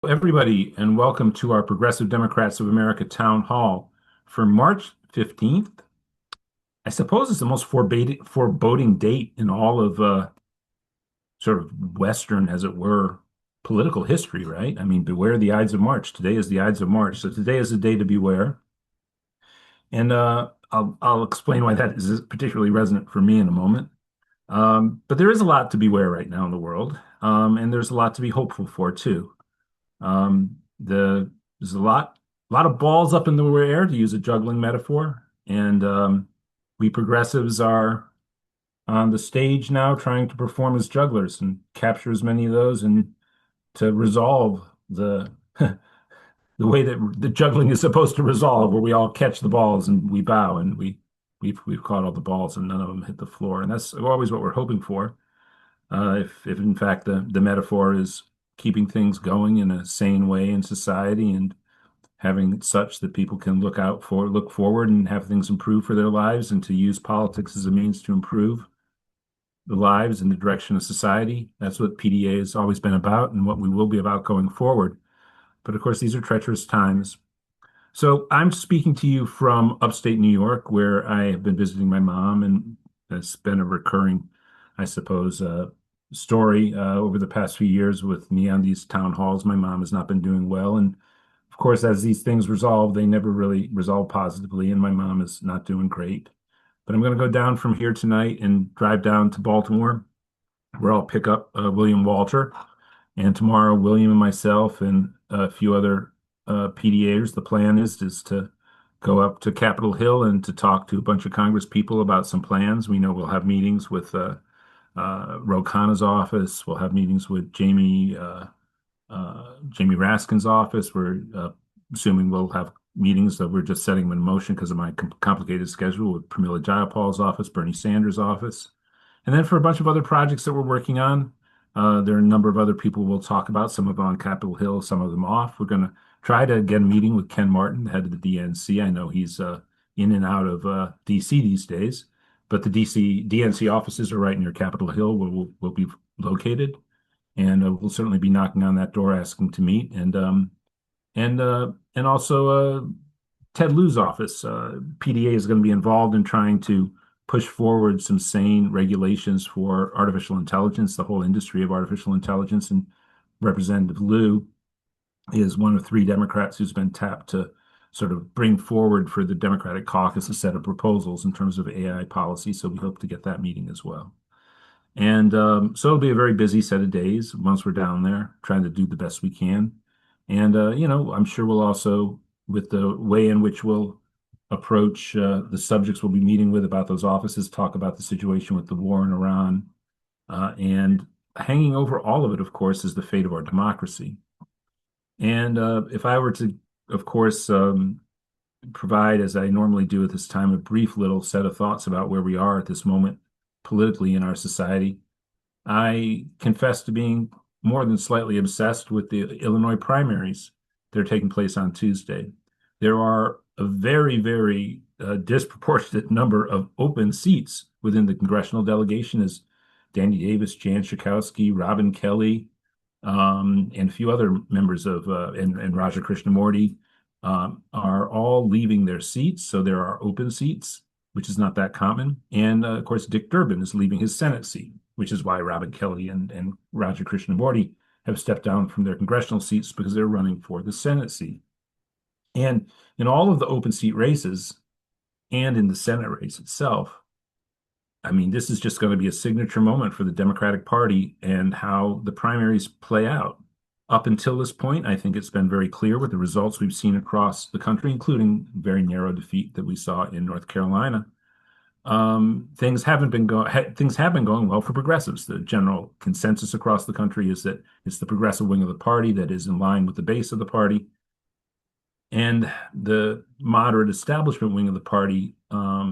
everybody, and welcome to our Progressive Democrats of America Town Hall for March 15th. I suppose it's the most foreboding date in all of sort of Western, as it were, political history, right? I mean, beware the Ides of March. Today is the Ides of March. So today is the day to beware. And I'll explain why that is particularly resonant for me in a moment. But there is a lot to beware right now in the world, and there's a lot to be hopeful for too. There's a lot of balls up in the air, to use a juggling metaphor, and we progressives are on the stage now, trying to perform as jugglers and capture as many of those, and to resolve the the way that the juggling is supposed to resolve, where we all catch the balls and we bow, and we've caught all the balls and none of them hit the floor, and that's always what we're hoping for. If in fact the metaphor is keeping things going in a sane way in society and having it such that people can look forward and have things improve for their lives, and to use politics as a means to improve the lives and the direction of society. That's what PDA has always been about and what we will be about going forward. But of course, these are treacherous times. So I'm speaking to you from upstate New York, where I have been visiting my mom, and it's been a recurring, I suppose, story over the past few years with me on these town halls. My mom has not been doing well, and of course, as these things resolve, they never really resolve positively, and my mom is not doing great. But I'm going to go down from here tonight and drive down to Baltimore, where I'll pick up William Walter. And tomorrow, William and myself and a few other PDAers, the plan is to go up to Capitol Hill and to talk to a bunch of Congress people about some plans. We know we'll have meetings with Ro Khanna's office. We'll have meetings with Jamie Raskin's office. We're assuming we'll have meetings that we're just setting them in motion because of my complicated schedule, with Pramila Jayapal's office, Bernie Sanders' office. And then for a bunch of other projects that we're working on, there are a number of other people we'll talk about, some of them on Capitol Hill, some of them off. We're going to try to get a meeting with Ken Martin, the head of the DNC. I know he's in and out of DC these days, but the DNC offices are right near Capitol Hill, where we'll be located. And we'll certainly be knocking on that door asking to meet. And also Ted Lieu's office. PDA is going to be involved in trying to push forward some sane regulations for artificial intelligence, the whole industry of artificial intelligence. And Representative Lieu is one of three Democrats who's been tapped to sort of bring forward for the Democratic caucus a set of proposals in terms of AI policy. So we hope to get that meeting as well. And so it'll be a very busy set of days once we're down there, trying to do the best we can. And, I'm sure we'll also, with the way in which we'll approach the subjects we'll be meeting with about those offices, talk about the situation with the war in Iran. And hanging over all of it, of course, is the fate of our democracy. And if I were to, of course, provide, as I normally do at this time, a brief little set of thoughts about where we are at this moment politically in our society, I confess to being more than slightly obsessed with the Illinois primaries that are taking place on Tuesday. There are a very, very disproportionate number of open seats within the congressional delegation, as Danny Davis, Jan Schakowsky, Robin Kelly, and a few other members of, and Raja Krishnamurti, are all leaving their seats. So there are open seats, which is not that common. And of course, Dick Durbin is leaving his Senate seat, which is why Robin Kelly and Raja Krishnamurti have stepped down from their congressional seats, because they're running for the Senate seat. And in all of the open seat races and in the Senate race itself, I mean, this is just going to be a signature moment for the Democratic Party and how the primaries play out. Up until this point, I think it's been very clear with the results we've seen across the country, including very narrow defeat that we saw in North Carolina. Things have been going well for progressives. The general consensus across the country is that it's the progressive wing of the party that is in line with the base of the party, and the moderate establishment wing of the party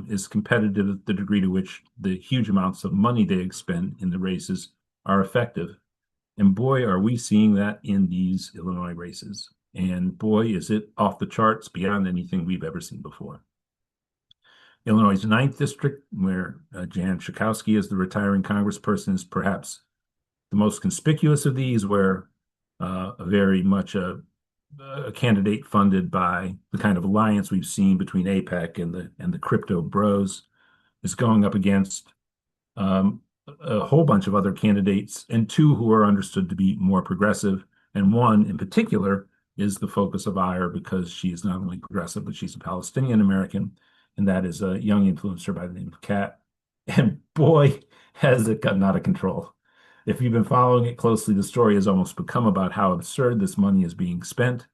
is competitive at the degree to which the huge amounts of money they expend in the races are effective. And boy, are we seeing that in these Illinois races. And boy, is it off the charts beyond anything we've ever seen before. Illinois' 9th district, where Jan Schakowsky is the retiring congressperson, is perhaps the most conspicuous of these, where very much a candidate funded by the kind of alliance we've seen between APEC and the crypto bros, is going up against um, a whole bunch of other candidates, and two who are understood to be more progressive. And one in particular is the focus of ire because she is not only progressive, but she's a Palestinian American, and that is a young influencer by the name of Kat. And boy, has it gotten out of control. If you've been following it closely, the story has almost become about how absurd this money is being spent.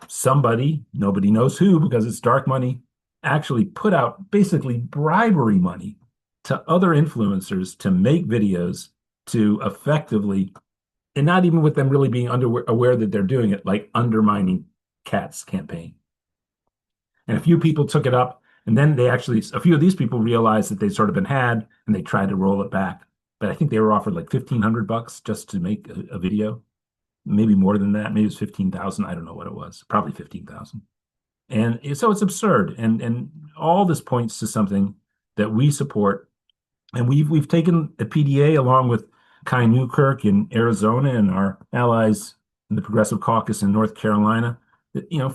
Somebody, nobody knows who because it's dark money, actually put out basically bribery money to other influencers to make videos to effectively, and not even with them really being aware that they're doing it, like undermining Kat's campaign. And a few people took it up, and then a few of these people realized that they'd sort of been had, and they tried to roll it back. But I think they were offered like $1,500 just to make a video, maybe more than that. Maybe it was 15,000. I don't know what it was. Probably 15,000. And so it's absurd. And all this points to something that we support. And we've taken the PDA along with Kai Newkirk in Arizona and our allies in the Progressive Caucus in North Carolina,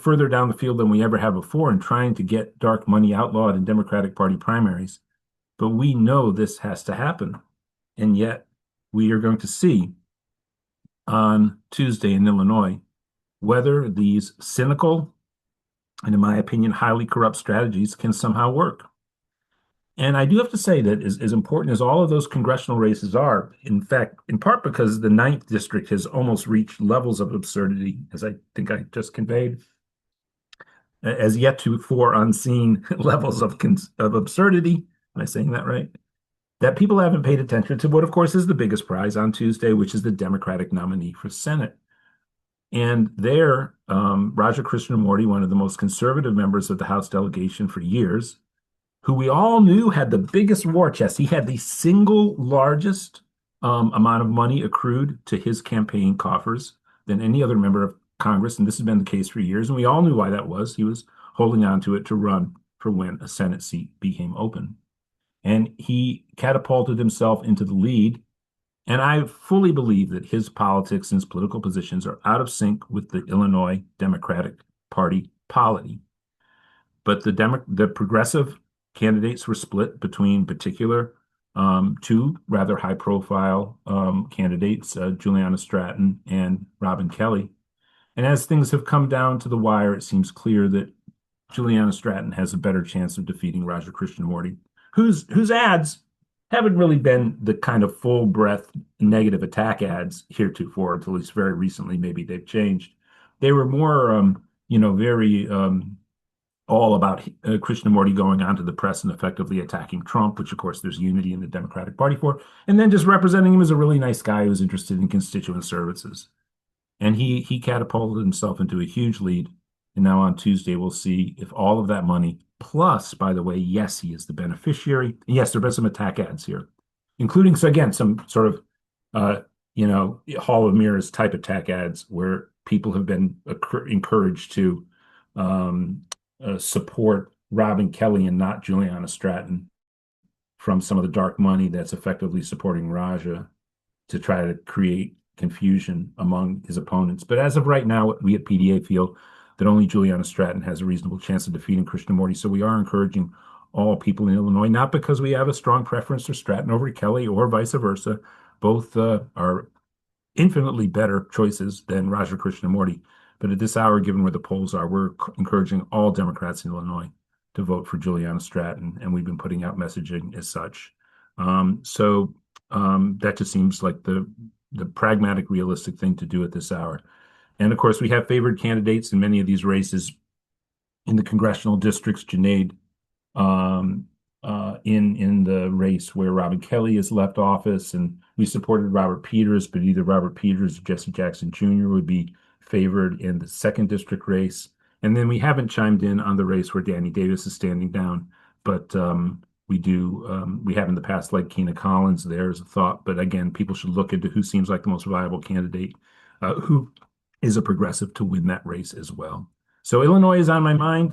further down the field than we ever have before in trying to get dark money outlawed in Democratic Party primaries. But we know this has to happen. And yet we are going to see on Tuesday in Illinois whether these cynical and, in my opinion, highly corrupt strategies can somehow work. And I do have to say that as important as all of those congressional races are, in fact, in part because the ninth district has almost reached levels of absurdity, as I think I just conveyed, as yet to for unseen levels of absurdity. Am I saying that right? That people haven't paid attention to what, of course, is the biggest prize on Tuesday, which is the Democratic nominee for Senate. And there, Raja Krishnamurti, one of the most conservative members of the House delegation for years, who we all knew had the biggest war chest. He had the single largest amount of money accrued to his campaign coffers than any other member of Congress. And this has been the case for years. And we all knew why that was. He was holding on to it to run for when a Senate seat became open. And he catapulted himself into the lead. And I fully believe that his politics and his political positions are out of sync with the Illinois Democratic Party polity. But the progressive candidates were split between particular two rather high-profile candidates, Juliana Stratton and Robin Kelly. And as things have come down to the wire, it seems clear that Juliana Stratton has a better chance of defeating Raja Krishnamurti, whose ads haven't really been the kind of full breadth negative attack ads heretofore, until at least very recently. Maybe they've changed. They were more, very all about Krishnamurti going onto the press and effectively attacking Trump, which of course there's unity in the Democratic Party for, and then just representing him as a really nice guy who's interested in constituent services. And he catapulted himself into a huge lead. And now on Tuesday, we'll see if all of that money, plus, by the way, yes, he is the beneficiary. And yes, there have been some attack ads here, including, so again, some sort of, Hall of Mirrors type attack ads where people have been encouraged to support Robin Kelly and not Juliana Stratton from some of the dark money that's effectively supporting Raja to try to create confusion among his opponents. But as of right now, we at PDA feel that only Juliana Stratton has a reasonable chance of defeating Krishnamurti. So we are encouraging all people in Illinois, not because we have a strong preference for Stratton over Kelly or vice versa. Both are infinitely better choices than Raja Krishnamurti. But at this hour, given where the polls are, we're encouraging all Democrats in Illinois to vote for Juliana Stratton, and we've been putting out messaging as such. That just seems like the pragmatic, realistic thing to do at this hour. And of course, we have favored candidates in many of these races in the congressional districts. Junaid, in the race where Robin Kelly has left office, and we supported Robert Peters, but either Robert Peters or Jesse Jackson Jr. would be favored in the second district race. And then we haven't chimed in on the race where Danny Davis is standing down, but we have in the past liked Keena Collins there as a thought. But again, people should look into who seems like the most viable candidate, who is a progressive, to win that race as well. So Illinois is on my mind.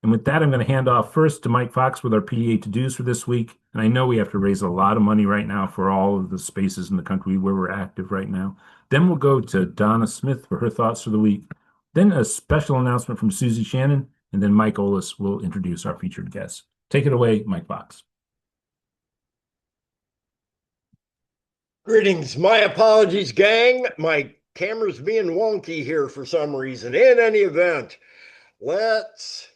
And with that, I'm going to hand off first to Mike Fox with our PDA to-dos for this week. And I know we have to raise a lot of money right now for all of the spaces in the country where we're active right now. Then we'll go to Donna Smith for her thoughts for the week. Then a special announcement from Susie Shannon, and then Mike Olis will introduce our featured guest. Take it away, Mike Fox. Greetings. My apologies, gang. My camera's being wonky here for some reason. In any event, let's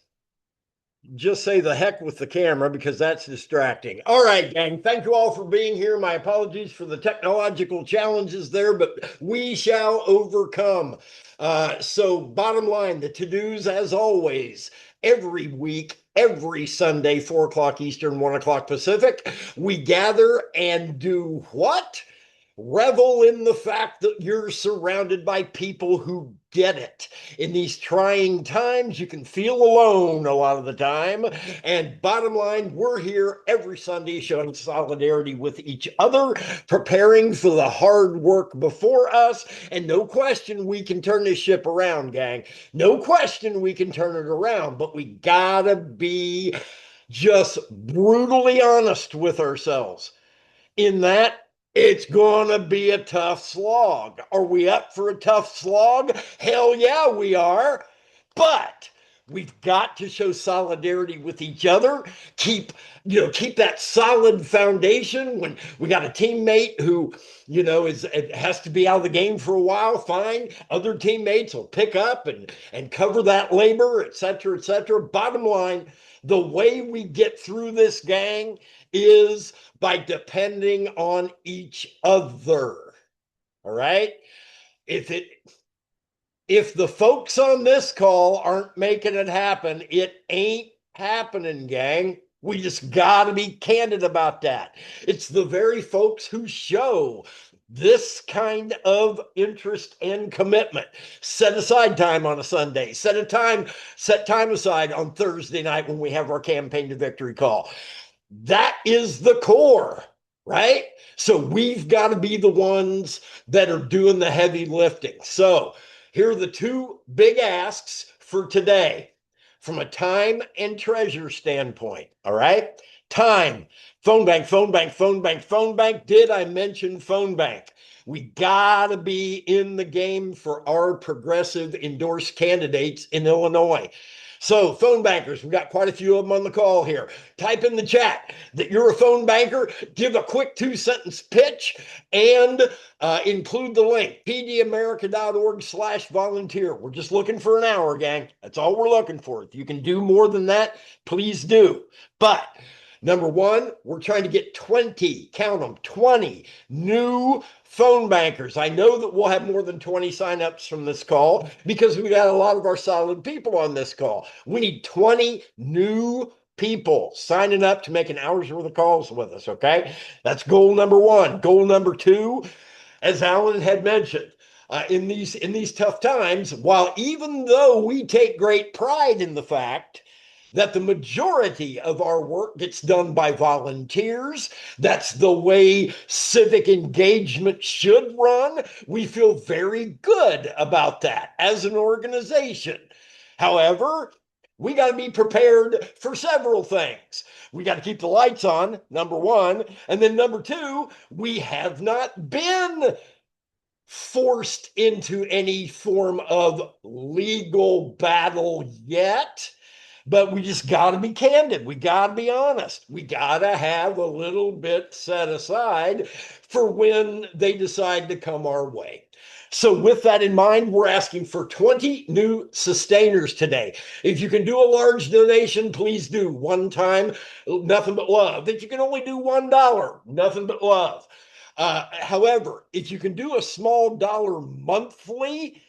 just say the heck with the camera because that's distracting. All right, gang. Thank you all for being here. My apologies for the technological challenges there, but we shall overcome. So bottom line, the to-dos as always, every week, every Sunday, 4 o'clock Eastern, 1 o'clock Pacific, we gather and do what? Revel in the fact that you're surrounded by people who get it. In these trying times, you can feel alone a lot of the time. And bottom line, we're here every Sunday showing solidarity with each other, preparing for the hard work before us. And no question we can turn this ship around, gang. No question we can turn it around, but we gotta be just brutally honest with ourselves in that it's gonna be a tough slog. Are we up for a tough slog? Hell yeah, we are. But we've got to show solidarity with each other. Keep that solid foundation. When we got a teammate who, has to be out of the game for a while, fine. Other teammates will pick up and cover that labor, et cetera, et cetera. Bottom line, the way we get through this, gang, is by depending on each other. All right? If the folks on this call aren't making it happen, it ain't happening, gang. We just got to be candid about that. It's the very folks who show this kind of interest and commitment. Set aside time on a Sunday. Set time aside on Thursday night when we have our campaign to victory call. That is the core, right? So we've got to be the ones that are doing the heavy lifting. So here are the two big asks for today from a time and treasure standpoint. All right. Time, phone bank, phone bank, phone bank, phone bank. Did I mention phone bank? We got to be in the game for our progressive endorsed candidates in Illinois. So, phone bankers, we've got quite a few of them on the call here. Type in the chat that you're a phone banker, give a quick 2-sentence pitch, and include the link, pdamerica.org/volunteer. We're just looking for an hour, gang. That's all we're looking for. If you can do more than that, please do. But number one, we're trying to get 20, count them, 20 new phone bankers. I know that we'll have more than 20 signups from this call because we got a lot of our solid people on this call. We need 20 new people signing up to make an hour's worth of calls with us, okay? That's goal number one. Goal number two, as Alan had mentioned, in these tough times, while even though we take great pride in the fact that the majority of our work gets done by volunteers. That's the way civic engagement should run. We feel very good about that as an organization. However, we got to be prepared for several things. We got to keep the lights on, number one. And then number two, we have not been forced into any form of legal battle yet. But we just got to be candid. We got to be honest. We got to have a little bit set aside for when they decide to come our way. So with that in mind, we're asking for 20 new sustainers today. If you can do a large donation, please do. One time, nothing but love. If you can only do $1, nothing but love. However, if you can do a small dollar monthly,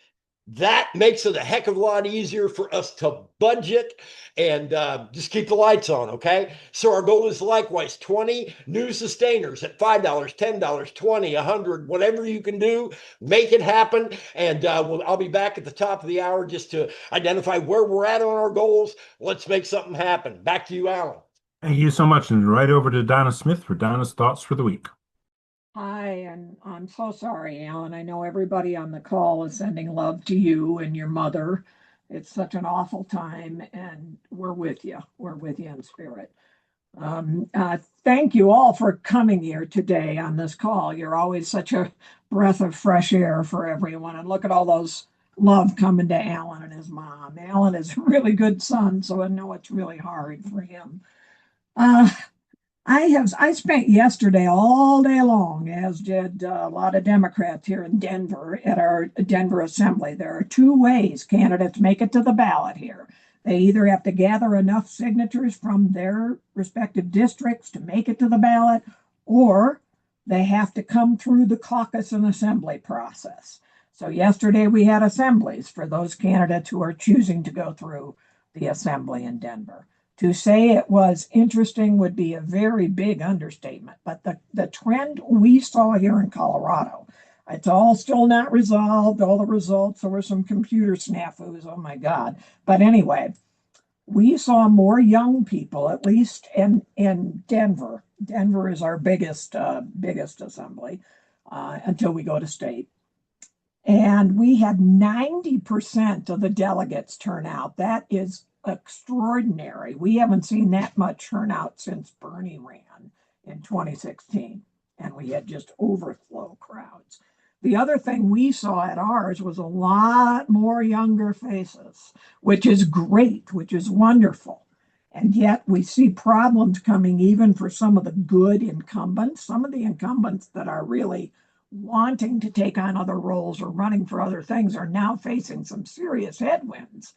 that makes it a heck of a lot easier for us to budget and just keep the lights on, okay? So our goal is likewise 20 new sustainers at $5, $10, 20, 100, whatever you can do, make it happen. And I'll be back at the top of the hour just to identify where we're at on our goals. Let's make something happen. Back to you, Alan. Thank you so much. And right over to Donna Smith for Donna's thoughts for the week. Hi, and I'm so sorry, Alan. I know everybody on the call is sending love to you and your mother It's such an awful time, and we're with you. We're with you in spirit. Thank you all for coming here today on this call. You're always such a breath of fresh air for everyone. And look at all those love coming to Alan and his mom. Alan is a really good son, so I know it's really hard for him. I spent yesterday all day long, as did a lot of Democrats here in Denver at our Denver Assembly. There are two ways candidates make it to the ballot here. They either have to gather enough signatures from their respective districts to make it to the ballot, or they have to come through the caucus and assembly process. So yesterday we had assemblies for those candidates who are choosing to go through the assembly in Denver. To say it was interesting would be a very big understatement, but the trend we saw here in Colorado, it's all still not resolved, all the results, there were some computer snafus, oh my God. But anyway, we saw more young people, at least in Denver. Denver is our biggest assembly until we go to state. And we had 90% of the delegates turn out. That is extraordinary. We haven't seen that much turnout since Bernie ran in 2016, and we had just overflow crowds. The other thing we saw at ours was a lot more younger faces, which is great, which is wonderful. And yet we see problems coming even for some of the good incumbents, some of the incumbents that are really wanting to take on other roles or running for other things are now facing some serious headwinds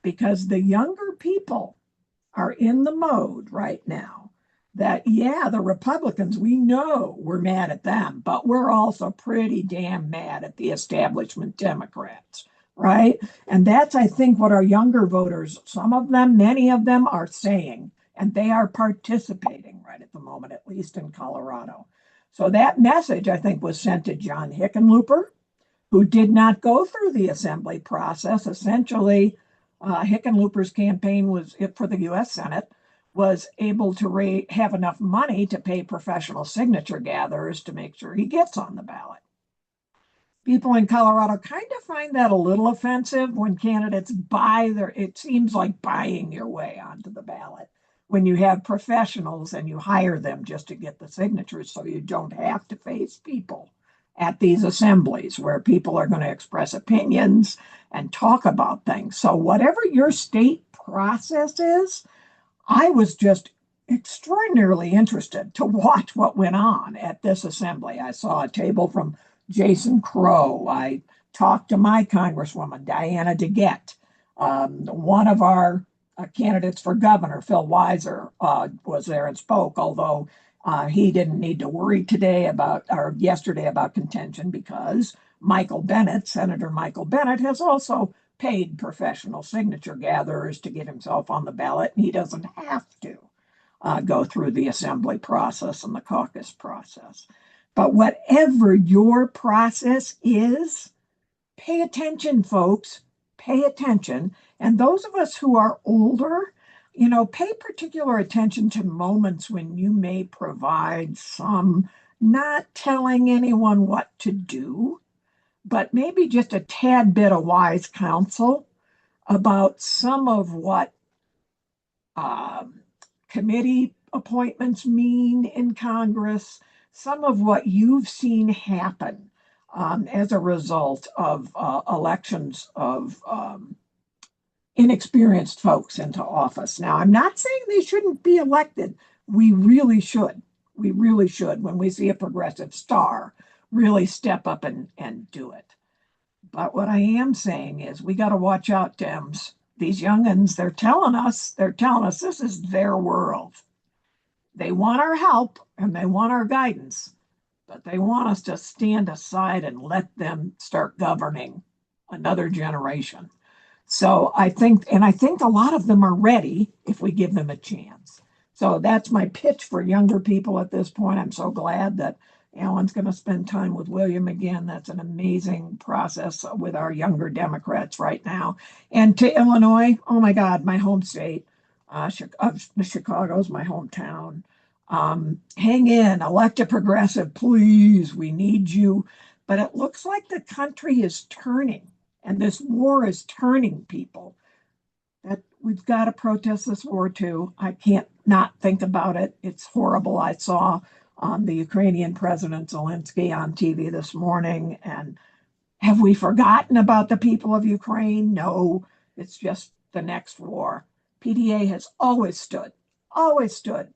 because the younger people are in the mode right now that, yeah, the Republicans, we know we're mad at them, but we're also pretty damn mad at the establishment Democrats, right? And that's, I think, what our younger voters, some of them, many of them are saying, and they are participating right at the moment, at least in Colorado. So that message, I think, was sent to John Hickenlooper, who did not go through the assembly process. Essentially, Hickenlooper's campaign was for the U.S. Senate was able to have enough money to pay professional signature gatherers to make sure he gets on the ballot. People in Colorado kind of find that a little offensive when candidates it seems like buying your way onto the ballot when you have professionals and you hire them just to get the signatures so you don't have to face people at these assemblies where people are going to express opinions and talk about things. So whatever your state process is, I was just extraordinarily interested to watch what went on at this assembly. I saw a table from Jason Crow. I talked to my Congresswoman, Diana DeGette. One of our candidates for governor, Phil Weiser, was there and spoke, although he didn't need to worry yesterday about contention because Senator Michael Bennet, has also paid professional signature gatherers to get himself on the ballot, and he doesn't have to go through the assembly process and the caucus process. But whatever your process is, pay attention, folks. Pay attention. And those of us who are older, pay particular attention to moments when you may provide some, not telling anyone what to do, but maybe just a tad bit of wise counsel about some of what committee appointments mean in Congress, some of what you've seen happen as a result of elections of inexperienced folks into office. Now, I'm not saying they shouldn't be elected. We really should. We really should, when we see a progressive star, really step up and do it. But what I am saying is we got to watch out, Dems. These youngins, they're telling us this is their world. They want our help and they want our guidance, but they want us to stand aside and let them start governing another generation. So I think a lot of them are ready if we give them a chance. So that's my pitch for younger people at this point. I'm so glad that Alan's going to spend time with William again. That's an amazing process with our younger Democrats right now. And to Illinois, oh my God, my home state, Chicago's my hometown. Hang in, elect a progressive, please. We need you. But it looks like the country is turning And this war is turning people. That we've got to protest this war too. I can't not think about it. It's horrible. I saw the Ukrainian President Zelensky on TV this morning, and have we forgotten about the people of Ukraine? No, it's just the next war. PDA has always stood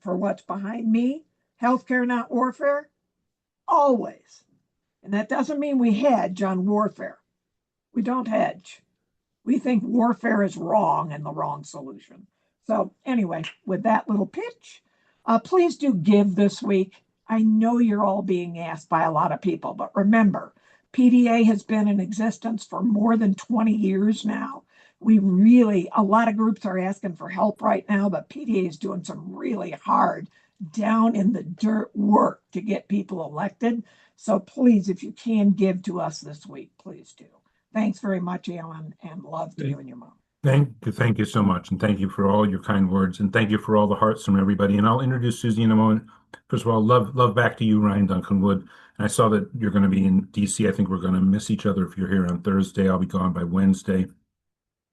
for what's behind me. Healthcare, not warfare, always. And that doesn't mean we hedge on warfare. We don't hedge. We think warfare is wrong and the wrong solution. So anyway, with that little pitch, please do give this week. I know you're all being asked by a lot of people, but remember, PDA has been in existence for more than 20 years now. A lot of groups are asking for help right now, but PDA is doing some really hard, down in the dirt work to get people elected. So please, if you can give to us this week, please do. Thanks very much, Alan, and love to you and your mom. Thank you so much, and thank you for all your kind words, and thank you for all the hearts from everybody. And I'll introduce Susie in a moment. First of all, love back to you, Ryan Duncan Wood. And I saw that you're going to be in DC. I think we're going to miss each other if you're here on Thursday. I'll be gone by Wednesday,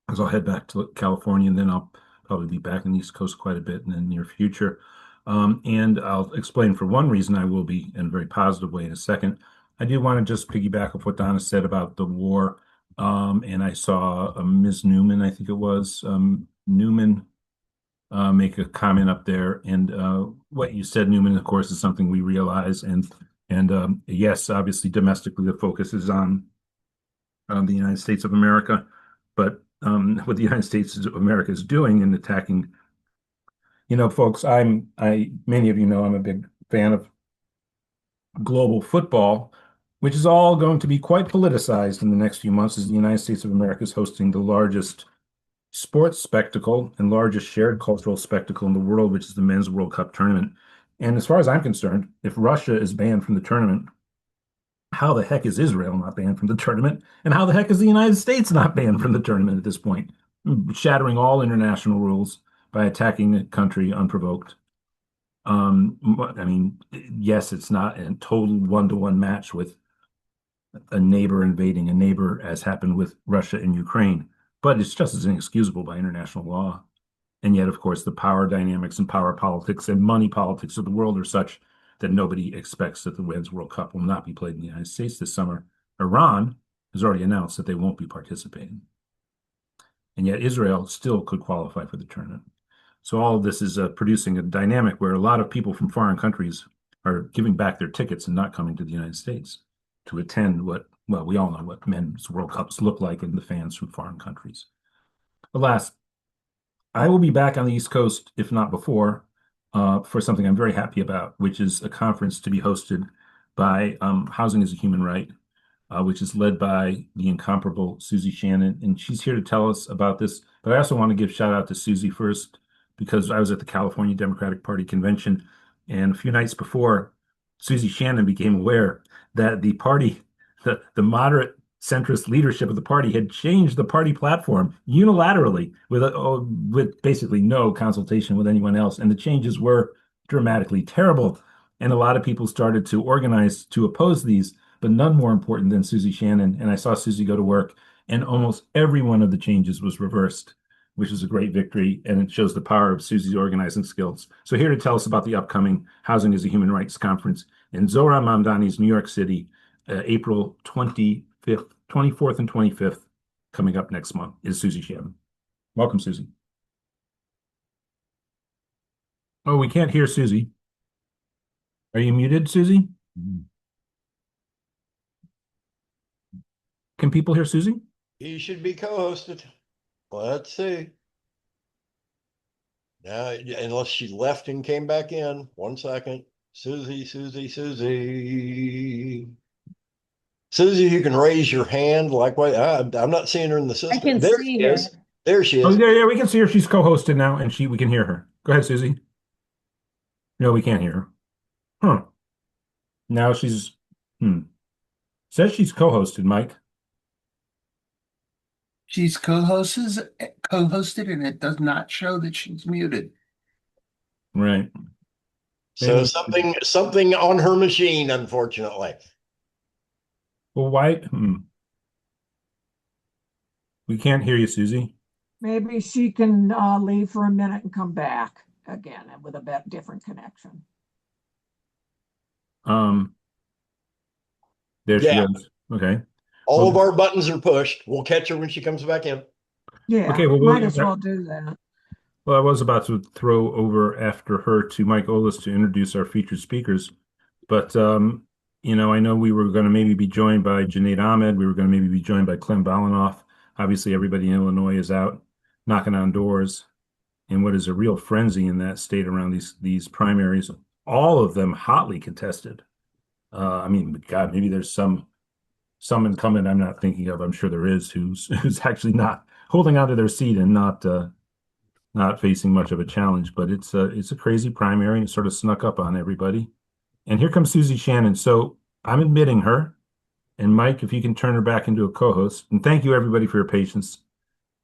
because I'll head back to California, and then I'll probably be back on the East Coast quite a bit in the near future. And I'll explain for one reason I will be in a very positive way in a second. I do want to just piggyback off what Donna said about the war. And I saw Ms. Newman, I think it was, Newman, make a comment up there. And what you said, Newman, of course, is something we realize. And yes, obviously, domestically, the focus is on the United States of America. But what the United States of America is doing in attacking, folks, many of you know I'm a big fan of global football, which is all going to be quite politicized in the next few months, as the United States of America is hosting the largest sports spectacle and largest shared cultural spectacle in the world, which is the Men's World Cup tournament. And as far as I'm concerned, if Russia is banned from the tournament, how the heck is Israel not banned from the tournament? And how the heck is the United States not banned from the tournament at this point? Shattering all international rules by attacking a country unprovoked. I mean, yes, it's not a total one-to-one match with a neighbor invading a neighbor, as happened with Russia and Ukraine, but it's just as inexcusable by international law. And yet, of course, the power dynamics and power politics and money politics of the world are such that nobody expects that the Men's World Cup will not be played in the United States this summer. Iran has already announced that they won't be participating. And yet Israel still could qualify for the tournament. So all of this is producing a dynamic where a lot of people from foreign countries are giving back their tickets and not coming to the United States to attend we all know what Men's World Cups look like in the fans from foreign countries. Alas, I will be back on the East Coast, if not before, for something I'm very happy about, which is a conference to be hosted by Housing is a Human Right, which is led by the incomparable Susie Shannon. And she's here to tell us about this. But I also want to give shout out to Susie first, because I was at the California Democratic Party convention, and a few nights before, Susie Shannon became aware that the party, the moderate centrist leadership of the party, had changed the party platform unilaterally with basically no consultation with anyone else. And the changes were dramatically terrible. And a lot of people started to organize to oppose these, but none more important than Susie Shannon. And I saw Susie go to work, and almost every one of the changes was reversed, which is a great victory, and it shows the power of Susie's organizing skills. So here to tell us about the upcoming Housing is a Human Rights Conference in Zohran Mamdani's New York City, April 24th and 25th, coming up next month, is Susie Shannon. Welcome, Susie. Oh, we can't hear Susie. Are you muted, Susie? Can people hear Susie? He should be co-hosted. Let's see. Now, unless she left and came back in. 1 second. Susie. Susie, you can raise your hand. Likewise, I'm not seeing her in the system. I can there see she her. is. There she Oh, is. yeah, we can see her. She's co-hosted now, and we can hear her. Go ahead, Susie. No, we can't hear her. Huh. Now she's, says she's co-hosted, Mike. She's co-hosted, and it does not show that she's muted. Right. So something on her machine, unfortunately. Well, why? We can't hear you, Susie. Maybe she can leave for a minute and come back again with a bit different connection. Um, there she Yeah, goes. Okay. all Well, of our buttons are pushed. We'll catch her when she comes back in. Yeah, okay. might as well do that. Well, I was about to throw over after her to Mike Olis to introduce our featured speakers, but I know we were going to maybe be joined by Junaid Ahmed. We were going to maybe be joined by Clem Balanoff. Obviously, everybody in Illinois is out knocking on doors, and what is a real frenzy in that state around these primaries, all of them hotly contested. I mean, God, maybe there's some incumbent I'm not thinking of. I'm sure there is who's actually not holding onto their seat and not facing much of a challenge. But it's a crazy primary and it sort of snuck up on everybody. And here comes Susie Shannon. So I'm admitting her. And Mike, if you can turn her back into a co-host. And thank you everybody for your patience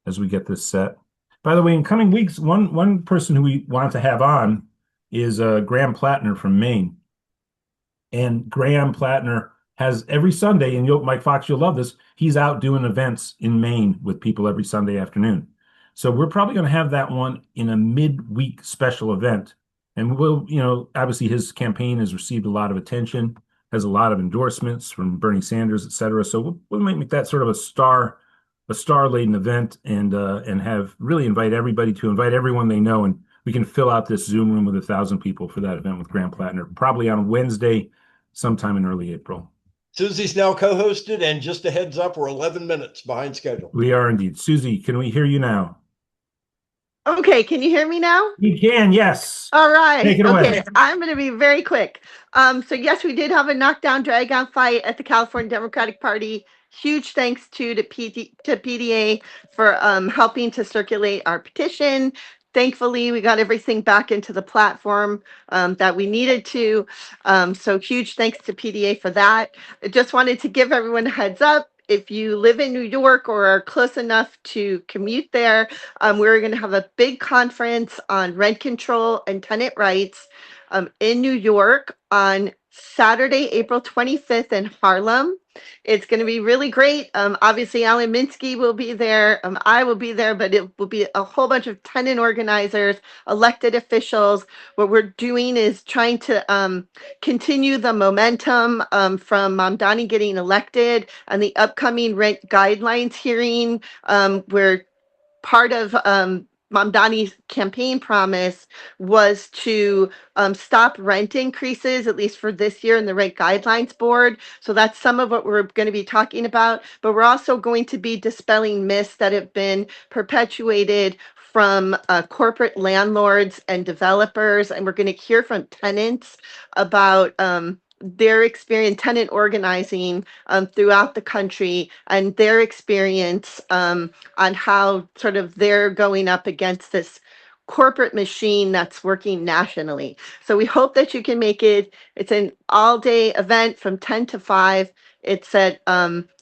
as we get this set. By the way, in coming weeks, one person who we want to have on is Graham Plattner from Maine. And Graham Plattner has every Sunday, and Mike Fox, you'll love this. He's out doing events in Maine with people every Sunday afternoon. So we're probably going to have that one in a midweek special event. And obviously his campaign has received a lot of attention, has a lot of endorsements from Bernie Sanders, et cetera. So we might make that sort of a star-laden event and have really invite everyone they know, and we can fill out this Zoom room with 1,000 people for that event with Graham Plattner, probably on Wednesday, sometime in early April. Susie's now co-hosted, and just a heads up, we're 11 minutes behind schedule. We are indeed. Susie, can we hear you now? Okay, can you hear me now? You can, yes. All right. Take it away. Okay, I'm going to be very quick. So yes, we did have a knockdown drag-out fight at the California Democratic Party. Huge thanks to PDA for helping to circulate our petition. Thankfully, we got everything back into the platform that we needed to. So huge thanks to PDA for that. I just wanted to give everyone a heads up. If you live in New York or are close enough to commute there, we're going to have a big conference on rent control and tenant rights in New York on Saturday, April 25th in Harlem. It's going to be really great. Obviously, Alan Minsky will be there. I will be there, but it will be a whole bunch of tenant organizers, elected officials. What we're doing is trying to continue the momentum from Mamdani getting elected and the upcoming rent guidelines hearing. Where part of Mamdani's campaign promise was to stop rent increases, at least for this year, in the rent guidelines board. So that's some of what we're going to be talking about. But we're also going to be dispelling myths that have been perpetuated from corporate landlords and developers. And we're going to hear from tenants about their experience, tenant organizing throughout the country, and their experience on how sort of they're going up against this corporate machine that's working nationally. So we hope that you can make it. It's an all-day event from 10 to 5. It's at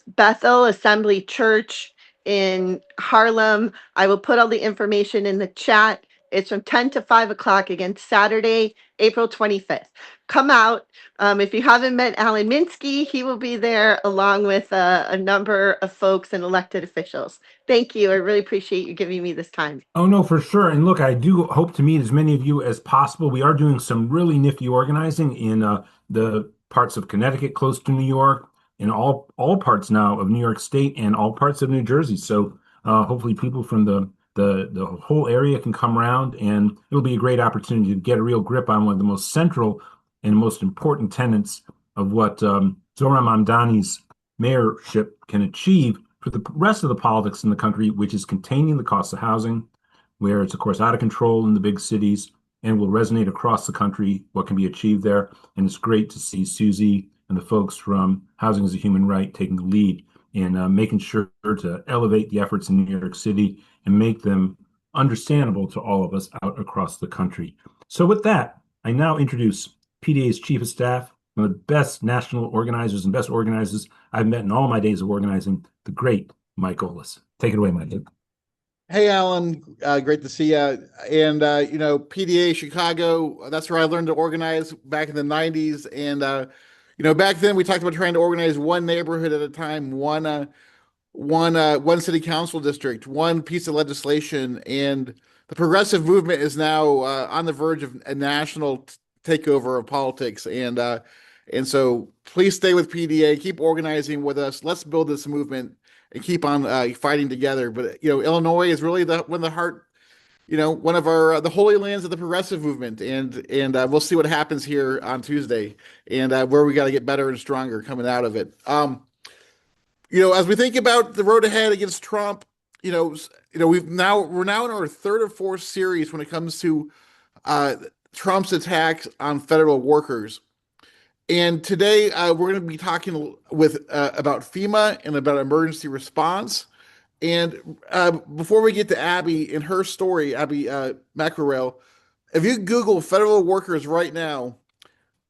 Bethel Assembly Church in Harlem. I will put all the information in the chat. It's from 10 to 5 o'clock, again, Saturday, April 25th. Come out. If you haven't met Alan Minsky, he will be there along with a number of folks and elected officials. Thank you. I really appreciate you giving me this time. Oh, no, for sure. And look, I do hope to meet as many of you as possible. We are doing some really nifty organizing in the parts of Connecticut close to New York, in all parts now of New York State and all parts of New Jersey. So hopefully people from the whole area can come around, and it'll be a great opportunity to get a real grip on one of the most central and most important tenets of what Zohran Mamdani's mayorship can achieve for the rest of the politics in the country, which is containing the cost of housing, where it's, of course, out of control in the big cities and will resonate across the country, what can be achieved there. And it's great to see Susie and the folks from Housing as a Human Right taking the lead in making sure to elevate the efforts in New York City and make them understandable to all of us out across the country. So with that, I now introduce PDA's Chief of Staff, one of the best national organizers and best organizers I've met in all my days of organizing, the great Mike Olis. Take it away, Mike. Hey, Alan, great to see you. And, PDA Chicago, that's where I learned to organize back in the 90s. And, back then we talked about trying to organize one neighborhood at a time, one one city council district, one piece of legislation, and the progressive movement is now on the verge of a national takeover of politics. And so please stay with PDA, keep organizing with us. Let's build this movement and keep on fighting together. But Illinois is really the one of the heart, one of our the holy lands of the progressive movement, and we'll see what happens here on Tuesday, and where we got to get better and stronger coming out of it. As we think about the road ahead against Trump, we're now in our third or fourth series when it comes to uh, Trump's attacks on federal workers. And today we're going to be talking with about FEMA and about emergency response. And before we get to Abby and her story, Abby McIlraith, if you Google federal workers right now,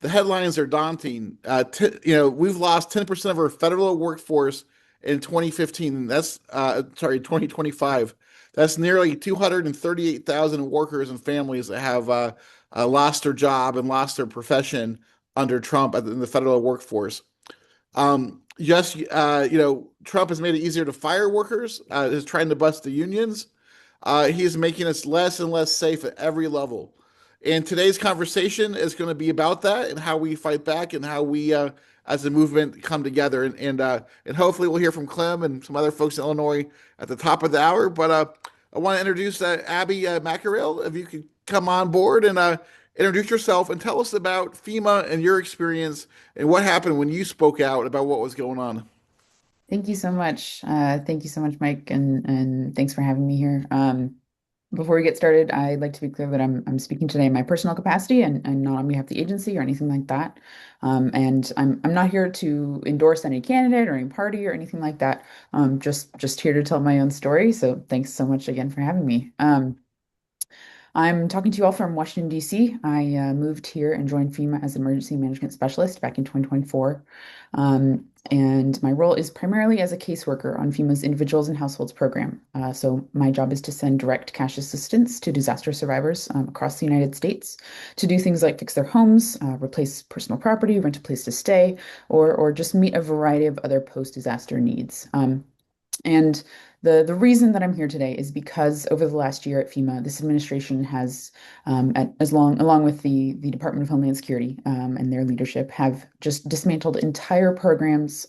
the headlines are daunting. We've lost 10% of our federal workforce in 2015. That's 2025. That's nearly 238,000 workers and families that have lost their job and lost their profession under Trump in the federal workforce. Trump has made it easier to fire workers. Is trying to bust the unions. He's making us less and less safe at every level. And today's conversation is going to be about that and how we fight back and how we, as a movement, come together. And hopefully we'll hear from Clem and some other folks in Illinois at the top of the hour. But I want to introduce Abby McIlraith. If you could come on board and introduce yourself and tell us about FEMA and your experience and what happened when you spoke out about what was going on. Thank you so much. Thank you so much, Mike, and thanks for having me here. Before we get started, I'd like to be clear that I'm speaking today in my personal capacity and not on behalf of the agency or anything like that. And I'm not here to endorse any candidate or any party or anything like that. Just here to tell my own story. So thanks so much again for having me. I'm talking to you all from Washington, D.C. I moved here and joined FEMA as an emergency management specialist back in 2024. And my role is primarily as a caseworker on FEMA's Individuals and Households program. So my job is to send direct cash assistance to disaster survivors across the United States to do things like fix their homes, replace personal property, rent a place to stay, or just meet a variety of other post-disaster needs. And the reason that I'm here today is because over the last year at FEMA, this administration has, along with the Department of Homeland Security and their leadership, have just dismantled entire programs,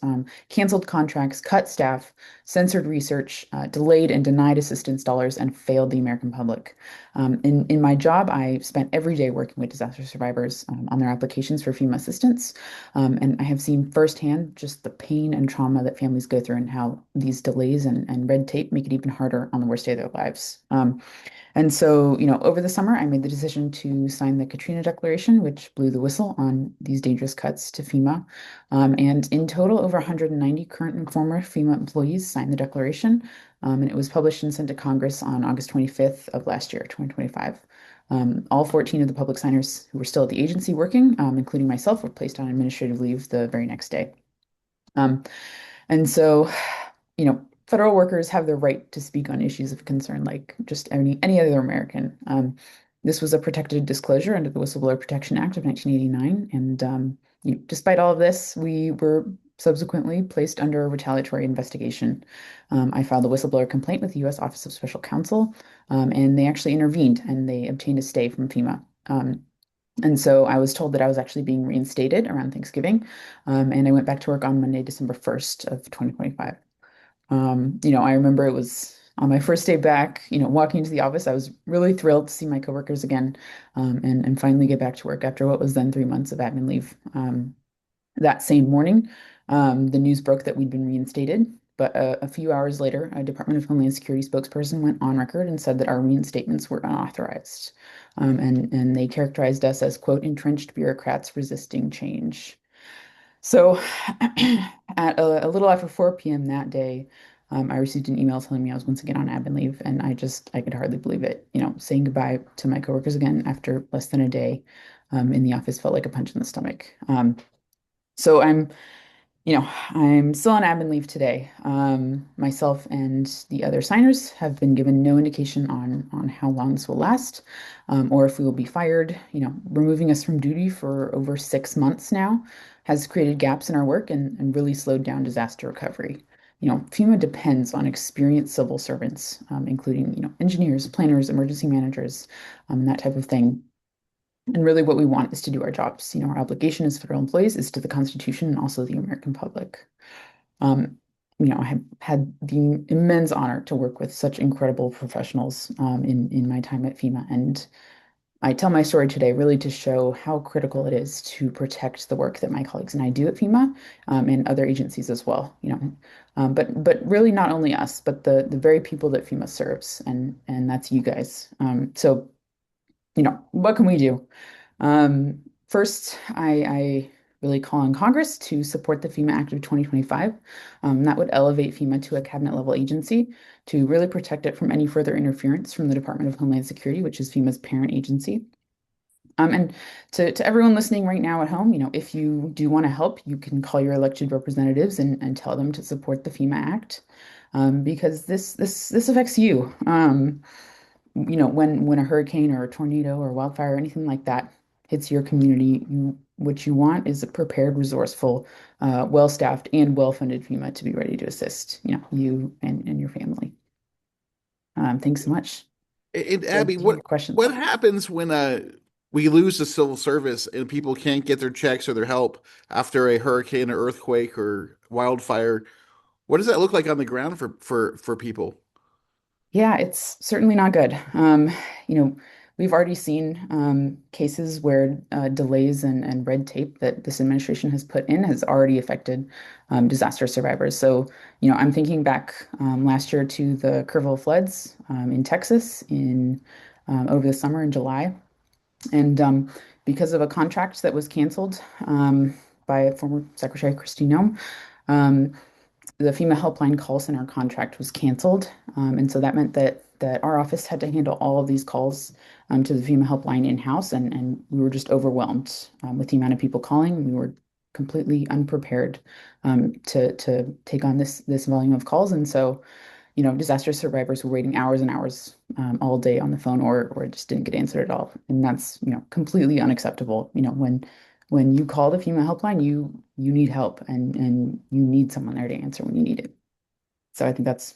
canceled contracts, cut staff, censored research, delayed and denied assistance dollars, and failed the American public. In my job, I spent every day working with disaster survivors on their applications for FEMA assistance, and I have seen firsthand just the pain and trauma that families go through and how these delays and red tape make it even harder on the worst day of their lives. And so, over the summer, I made the decision to sign the Katrina Declaration, which blew the whistle on these dangerous cuts to FEMA. And in total, over 190 current and former FEMA employees signed the declaration. And it was published and sent to Congress on August 25th of last year, 2025. All 14 of the public signers who were still at the agency working, including myself, were placed on administrative leave the very next day. And so, federal workers have the right to speak on issues of concern like just any other American. This was a protected disclosure under the Whistleblower Protection Act of 1989. And despite all of this, we were subsequently placed under a retaliatory investigation. I filed a whistleblower complaint with the U.S. Office of Special Counsel, and they actually intervened and they obtained a stay from FEMA. And so I was told that I was actually being reinstated around Thanksgiving, and I went back to work on Monday, December 1st of 2025. I remember it was on my first day back, walking into the office, I was really thrilled to see my coworkers again, and finally get back to work after what was then 3 months of admin leave. That same morning, the news broke that we'd been reinstated, but a few hours later, a Department of Homeland Security spokesperson went on record and said that our reinstatements were unauthorized. And they characterized us as, quote, entrenched bureaucrats resisting change. So at a little after 4 p.m. that day, I received an email telling me I was once again on admin leave, and I could hardly believe it. Saying goodbye to my coworkers again after less than a day in the office felt like a punch in the stomach. So I'm still on admin leave today. Myself and the other signers have been given no indication on how long this will last, or if we will be fired. Removing us from duty for over 6 months now has created gaps in our work and really slowed down disaster recovery. FEMA depends on experienced civil servants, including, engineers, planners, emergency managers, and that type of thing. And really what we want is to do our jobs. Our obligation as federal employees is to the Constitution and also the American public. I have had the immense honor to work with such incredible professionals in my time at FEMA. And I tell my story today really to show how critical it is to protect the work that my colleagues and I do at FEMA and other agencies as well. But really not only us, but the very people that FEMA serves, and that's you guys. So what can we do? First, I really call on Congress to support the FEMA Act of 2025. That would elevate FEMA to a cabinet level agency to really protect it from any further interference from the Department of Homeland Security, which is FEMA's parent agency. And to everyone listening right now at home, if you do want to help, you can call your elected representatives and tell them to support the FEMA Act, because this affects you. When a hurricane or a tornado or wildfire or anything like that hits your community, what you want is a prepared, resourceful, well-staffed, and well-funded FEMA to be ready to assist, you and your family. Thanks so much. And So, Abby, do you have questions? what happens when we lose the civil service and people can't get their checks or their help after a hurricane or earthquake or wildfire? What does that look like on the ground for people? Yeah, it's certainly not good. We've already seen cases where delays and red tape that this administration has put in has already affected disaster survivors. So, I'm thinking back last year to the Kerrville floods in Texas over the summer in July. And because of a contract that was canceled by former Secretary Kristi Noem, the FEMA helpline call center contract was canceled. And so that meant that our office had to handle all of these calls to the FEMA helpline in-house, and we were just overwhelmed with the amount of people calling. We were completely unprepared to take on this volume of calls. And so, disaster survivors were waiting hours and hours all day on the phone or just didn't get answered at all. And that's, completely unacceptable. When you call the FEMA helpline, you need help and you need someone there to answer when you need it. So I think that's,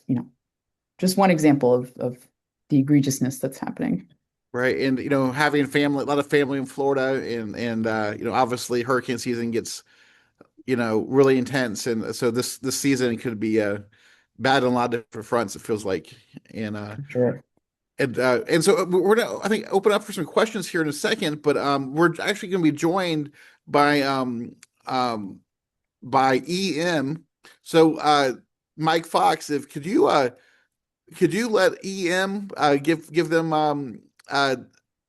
just one example of the egregiousness that's happening. Right. And, having a lot of family in Florida and obviously hurricane season gets, really intense. And so this season could be bad on a lot of different fronts, it feels like. And Sure. And so we're gonna, I think, open up for some questions here in a second, but we're actually going to be joined by EM. So Mike Fox, if could you let EM give them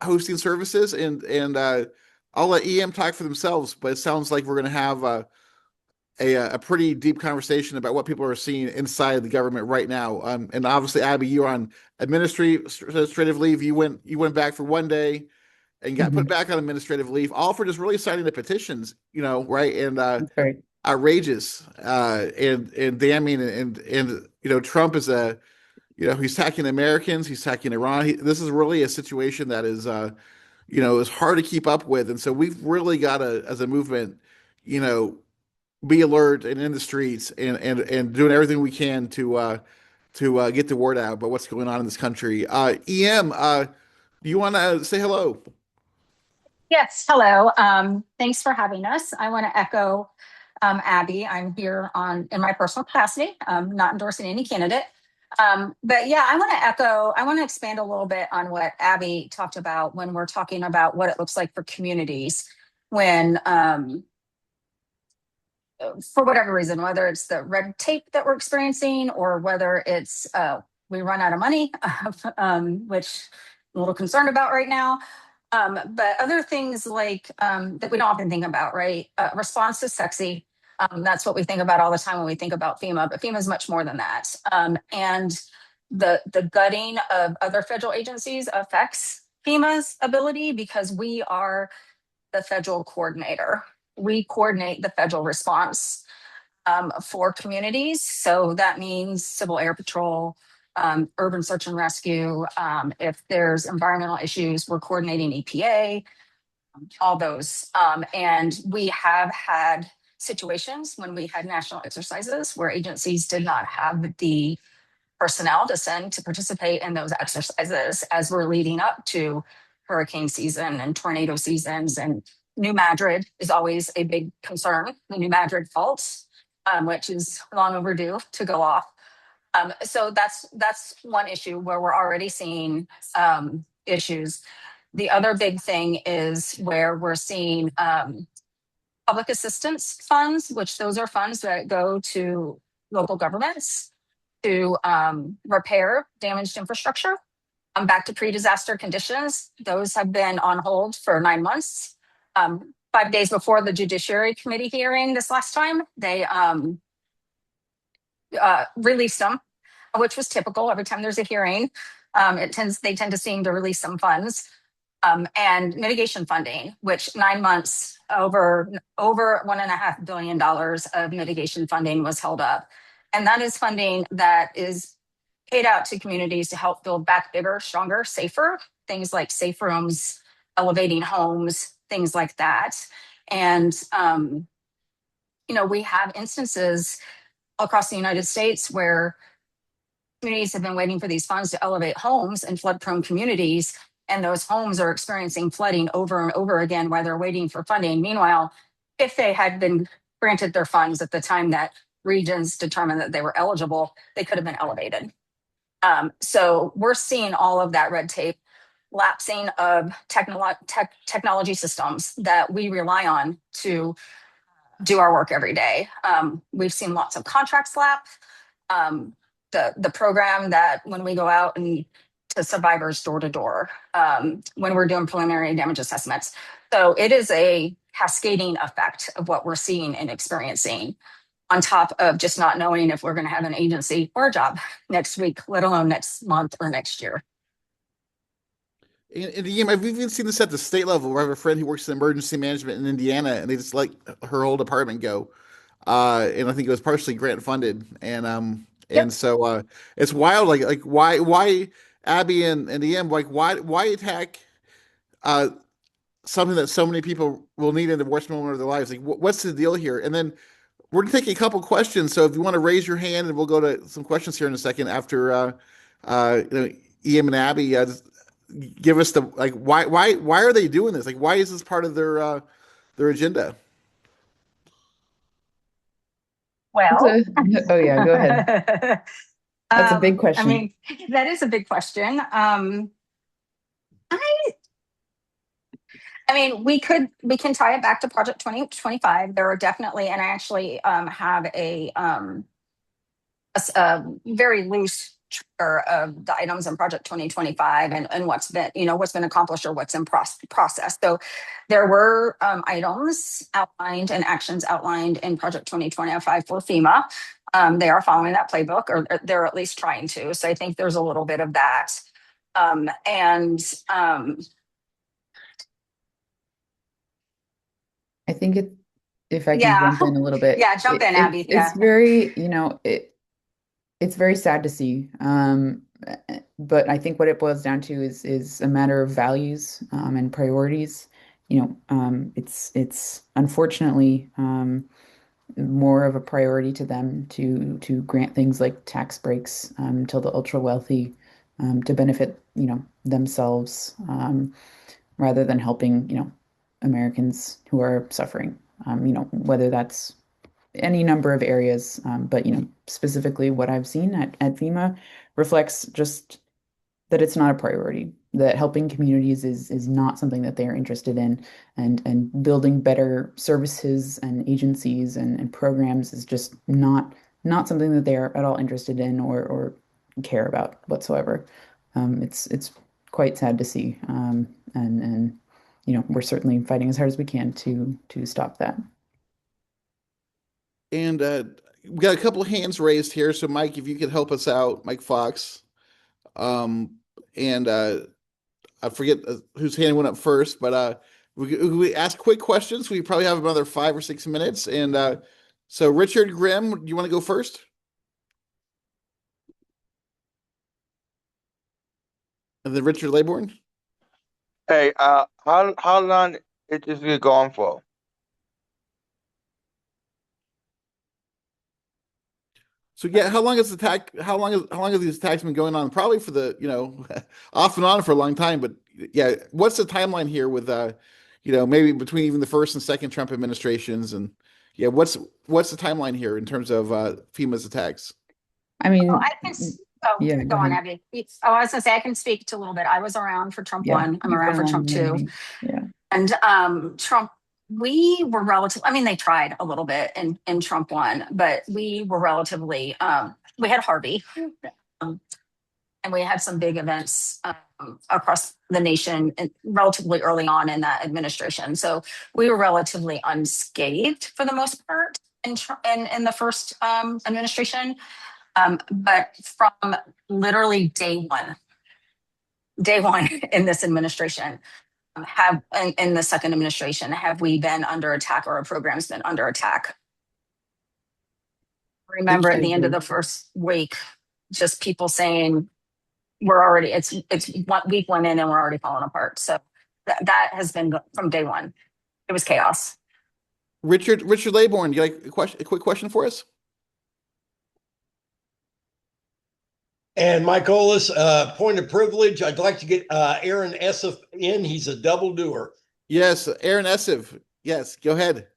hosting services and I'll let EM talk for themselves, but it sounds like we're going to have a pretty deep conversation about what people are seeing inside the government right now. And obviously, Abby, you're on administrative leave. You went back for one day and got put back on administrative leave, all for just really signing the petitions, right? And That's right. outrageous and damning. And Trump is he's attacking Americans, he's attacking Iran. This is really a situation that is is hard to keep up with. And so we've really got to, as a movement, be alert and in the streets and doing everything we can to get the word out about what's going on in this country. EM, do you want to say hello? Yes, hello. Thanks for having us. I want to echo Abby. I'm here in my personal capacity, not endorsing any candidate. But yeah, I want to expand a little bit on what Abby talked about when we're talking about what it looks like for communities when for whatever reason, whether it's the red tape that we're experiencing or whether it's we run out of money, which I'm a little concerned about right now. But other things like that we don't often think about, right? Response is sexy. That's what we think about all the time when we think about FEMA, but FEMA is much more than that. And the gutting of other federal agencies affects FEMA's ability because we are the federal coordinator. We coordinate the federal response for communities. So that means Civil Air Patrol, urban search and rescue. If there's environmental issues, we're coordinating EPA, all those. And we have had situations when we had national exercises where agencies did not have the personnel to send to participate in those exercises as we're leading up to hurricane season and tornado seasons. And New Madrid is always a big concern, the New Madrid fault, which is long overdue to go off. So that's one issue where we're already seeing issues. The other big thing is where we're seeing public assistance funds, which those are funds that go to local governments to repair damaged infrastructure. Back to pre-disaster conditions. Those have been on hold for 9 months. 5 days before the Judiciary Committee hearing this last time, they released them, which was typical. Every time there's a hearing, they tend to seem to release some funds. And mitigation funding, which 9 months over $1.5 billion of mitigation funding was held up. And that is funding that is paid out to communities to help build back bigger, stronger, safer, things like safe rooms, elevating homes, things like that. And, we have instances across the United States where communities have been waiting for these funds to elevate homes in flood-prone communities, and those homes are experiencing flooding over and over again while they're waiting for funding. Meanwhile, if they had been granted their funds at the time that regions determined that they were eligible, they could have been elevated. So we're seeing all of that red tape, lapsing of technology systems that we rely on to do our work every day. We've seen lots of contracts lapse. The program that when we go out and to survivors door to door, when we're doing preliminary damage assessments. So it is a cascading effect of what we're seeing and experiencing, on top of just not knowing if we're going to have an agency or a job next week, let alone next month or next year. And again, I've even seen this at the state level, where I have a friend who works in emergency management in Indiana, and they just let her whole department go. And I think it was partially grant funded. And so it's wild. Like why Abby and EM, like why attack something that so many people will need in the worst moment of their lives? Like what's the deal here? And then we're gonna take a couple questions. So if you want to raise your hand, and we'll go to some questions here in a second after EM and Abby. Give us the why are they doing this? Like why is this part of their agenda? Well, oh yeah, go ahead. That's a big question. I mean, that is a big question. I mean, we can tie it back to Project 2025. There are definitely, and I actually have a very loose of the items in Project 2025 and what's been accomplished or what's in process. So there were items outlined and actions outlined in Project 2025 for FEMA. They are following that playbook, or they're at least trying to. So I think there's a little bit of that. I think if I can jump in a little bit. Yeah, jump in, Abby. It's very, it's very sad to see. But I think what it boils down to is a matter of values and priorities. It's unfortunately more of a priority to them to grant things like tax breaks to the ultra wealthy to benefit themselves rather than helping Americans who are suffering. Whether that's any number of areas, but specifically what I've seen at FEMA reflects just that it's not a priority, that helping communities is not something that they are interested in, and building better services and agencies and programs is just not something that they are at all interested in or care about whatsoever. It's quite sad to see, and we're certainly fighting as hard as we can to stop that. And we got a couple of hands raised here. So Mike, if you could help us out, Mike Fox. And I forget whose hand went up first, but we ask quick questions. We probably have another 5 or 6 minutes. And so Richard Grimm, you want to go first? And then Richard Laybourne. Hey, how long is this going for? So yeah, how long have these attacks been going on? Probably for the, off and on for a long time, but yeah, what's the timeline here with maybe between even the first and second Trump administrations, and yeah, what's the timeline here in terms of FEMA's attacks? I Oh, mean, I can. Oh, yeah, go go on, ahead. Abby. I was gonna say I can speak to a little bit. I was around for Trump Yeah, one. I'm you've been around for around Trump many two, meetings. Yeah. and Trump. We were relative. I mean, they tried a little bit in Trump one, but we were relatively. We had Harvey, um, and we had some big events across the nation and relatively early on in that administration. So we were relatively unscathed for the most part in the first administration. But from literally day one in this administration, in the second administration, have we been under attack or our program's been under attack? Remember I at the end of agree. the first week, just people saying it's week one in and we're already falling apart. So that has been from day one. It was chaos. Richard Laybourne, you like a quick question for us? And Mike Olis, point of privilege, I'd like to get Aaron Essef in. He's a double doer. Yes, Aaron Essef. Yes, go ahead.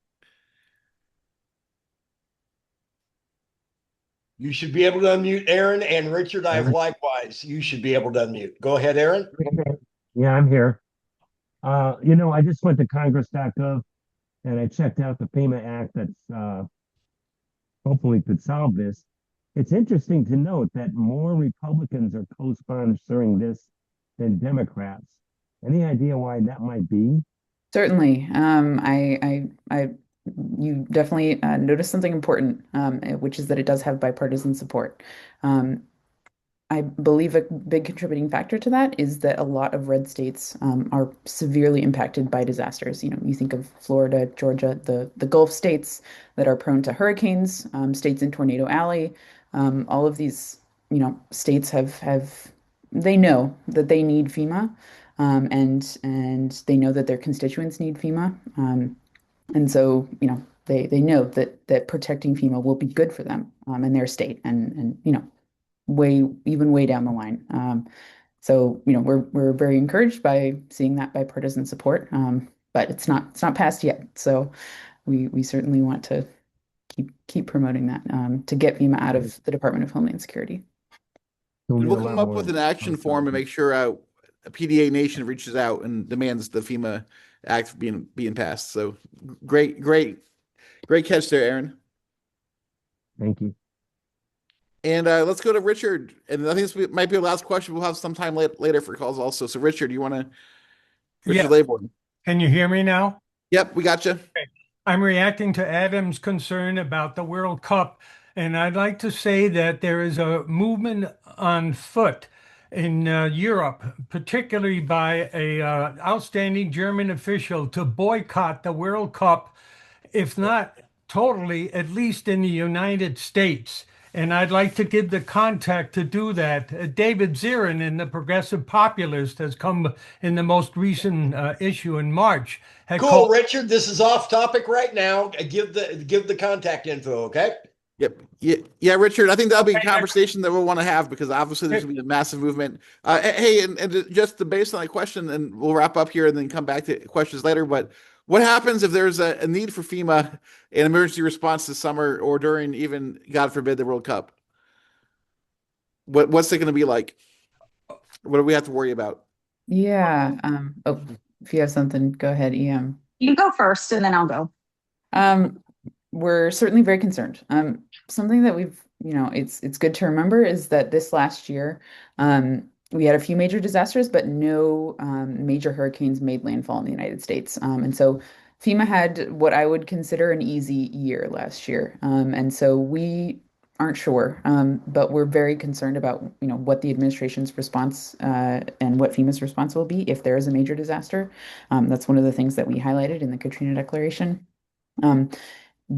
You should be able to unmute Aaron, and Richard, I have likewise. You should be able to unmute. Go ahead, Aaron. Yeah, I'm here. I just went to Congress.gov and I checked out the FEMA Act that's hopefully could solve this. It's interesting to note that more Republicans are co-sponsoring this than Democrats. Any idea why that might be? Certainly. You definitely noticed something important, which is that it does have bipartisan support. I believe a big contributing factor to that is that a lot of red states are severely impacted by disasters. You think of Florida, Georgia, the Gulf states that are prone to hurricanes, states in Tornado Alley. All of these, states they know that they need FEMA, and they know that their constituents need FEMA. And so, they know that protecting FEMA will be good for them and their state and way down the line. So, we're very encouraged by seeing that bipartisan support. But it's not passed yet. So we certainly want to keep promoting that to get FEMA out of the Department of Homeland Security. And we'll come up with an action form and make sure a PDA Nation reaches out and demands the FEMA Act being passed. So great catch there, Aaron. Thank you. And let's go to Richard. And I think this might be the last question. We'll have some time later for calls also. So Richard, you want to? Richard Laybourne. Can you hear me now? Yep, we got you. Okay. I'm reacting to Adam's concern about the World Cup, and I'd like to say that there is a movement on foot in Europe, particularly by a outstanding German official, to boycott the World Cup, if not totally, at least in the United States. And I'd like to give the contact to do that. David Zirin in the Progressive Populist has come in the most recent issue in March. Cool, Richard. This is off topic right now. Give the contact info, okay? Yep. Yeah, Richard. I think that'll be a conversation that we'll want to have because obviously there's going to be a massive movement. Hey, and just the based on that question, and we'll wrap up here and then come back to questions later. But what happens if there's a need for FEMA in emergency response this summer or during even, God forbid, the World Cup? What's it going to be like? What do we have to worry about? Yeah. If you have something, go ahead, EM. You go first, and then I'll go. We're certainly very concerned. Something that we've, it's good to remember is that this last year, we had a few major disasters, but no major hurricanes made landfall in the United States. And so FEMA had what I would consider an easy year last year. And so we aren't sure, but we're very concerned about, what the administration's response and what FEMA's response will be if there is a major disaster. That's one of the things that we highlighted in the Katrina Declaration.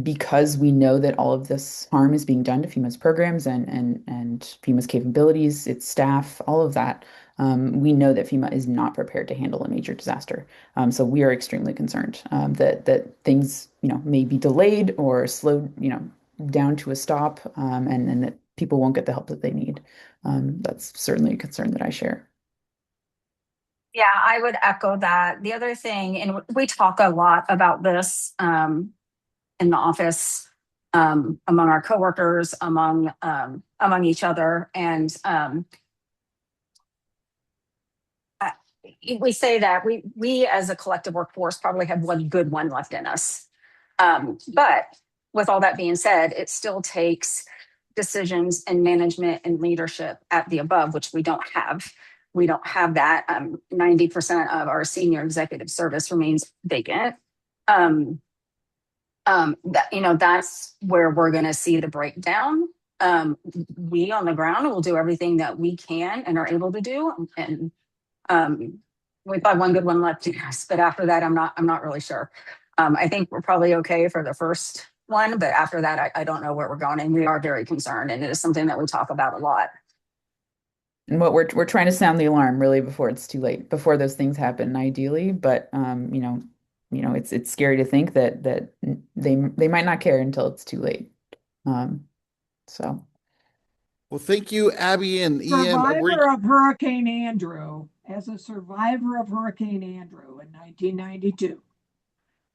Because we know that all of this harm is being done to FEMA's programs and FEMA's capabilities, its staff, all of that, we know that FEMA is not prepared to handle a major disaster. So we are extremely concerned that things, may be delayed or slowed, down to a stop, and that people won't get the help that they need. That's certainly a concern that I share. Yeah, I would echo that. The other thing, and we talk a lot about this in the office, among our coworkers, among each other, and we say that we as a collective workforce probably have one good one left in us. But with all that being said, it still takes decisions and management and leadership at the above, which we don't have. We don't have that. 90% of our senior executive service remains vacant. That's where we're going to see the breakdown. We on the ground will do everything that we can and are able to do, and we've got one good one left, yes, but after that, I'm not really sure. I think we're probably okay for the first one, but after that, I don't know where we're going, and we are very concerned, and it is something that we talk about a lot. And what we're trying to sound the alarm really before it's too late, before those things happen, ideally. But it's scary to think that they might not care until it's too late. So. Well, thank you, Abby and Ian. Survivor of Hurricane Andrew, as a survivor of Hurricane Andrew in 1992,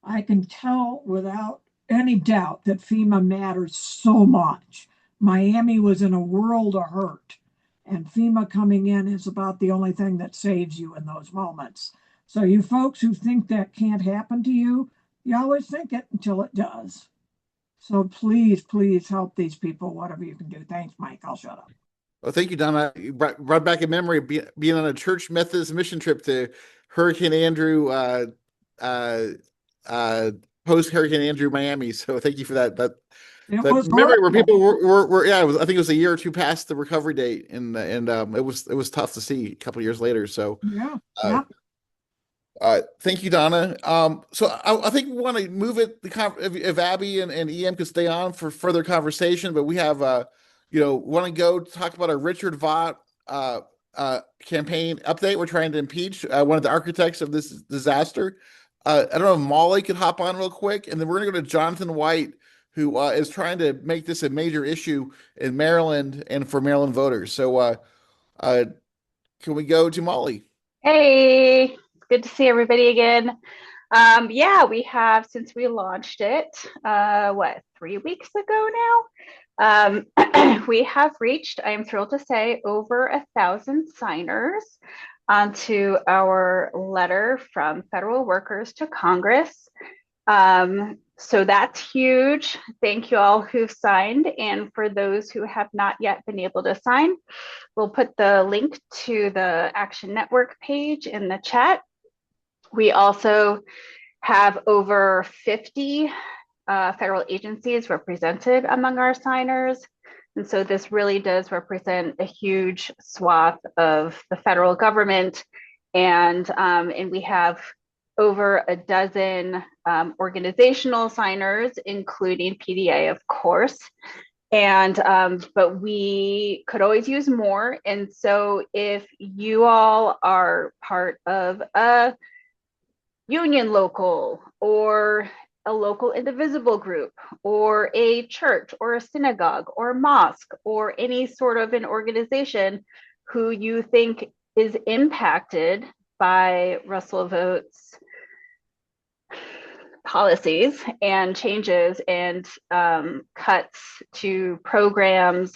I can tell without any doubt that FEMA matters so much. Miami was in a world of hurt, and FEMA coming in is about the only thing that saves you in those moments. So you folks who think that can't happen to you, you always think it until it does. So please, please help these people, whatever you can do. Thanks, Mike. I'll shut up. Well, thank you, Donna. You brought back a memory of being on a church Methodist mission trip to Hurricane Andrew, post Hurricane Andrew, Miami. So thank you for that. That memory where people were yeah, I think it was a year or two past the recovery date, and it was tough to see a couple of years later. So yeah. Thank you, Donna. So I think we want to move it. If Abby and EM could stay on for further conversation, but we have want to go talk about our Richard Vaught campaign update. We're trying to impeach one of the architects of this disaster. I don't know if Molly could hop on real quick, and then we're going to go to Jonathan White, who is trying to make this a major issue in Maryland and for Maryland voters. So can we go to Molly? Hey, good to see everybody again. We have, since we launched it, 3 weeks ago now, we have reached, I am thrilled to say, over 1,000 signers onto our letter from federal workers to Congress. So that's huge. Thank you all who've signed. And for those who have not yet been able to sign, we'll put the link to the Action Network page in the chat. We also have over 50 federal agencies represented among our signers. And so this really does represent a huge swath of the federal government. And we have over a dozen organizational signers, including PDA, of course. And but we could always use more. And so if you all are part of a union local or a local indivisible group or a church or a synagogue or a mosque or any sort of an organization who you think is impacted by Russell Vought's policies and changes and cuts to programs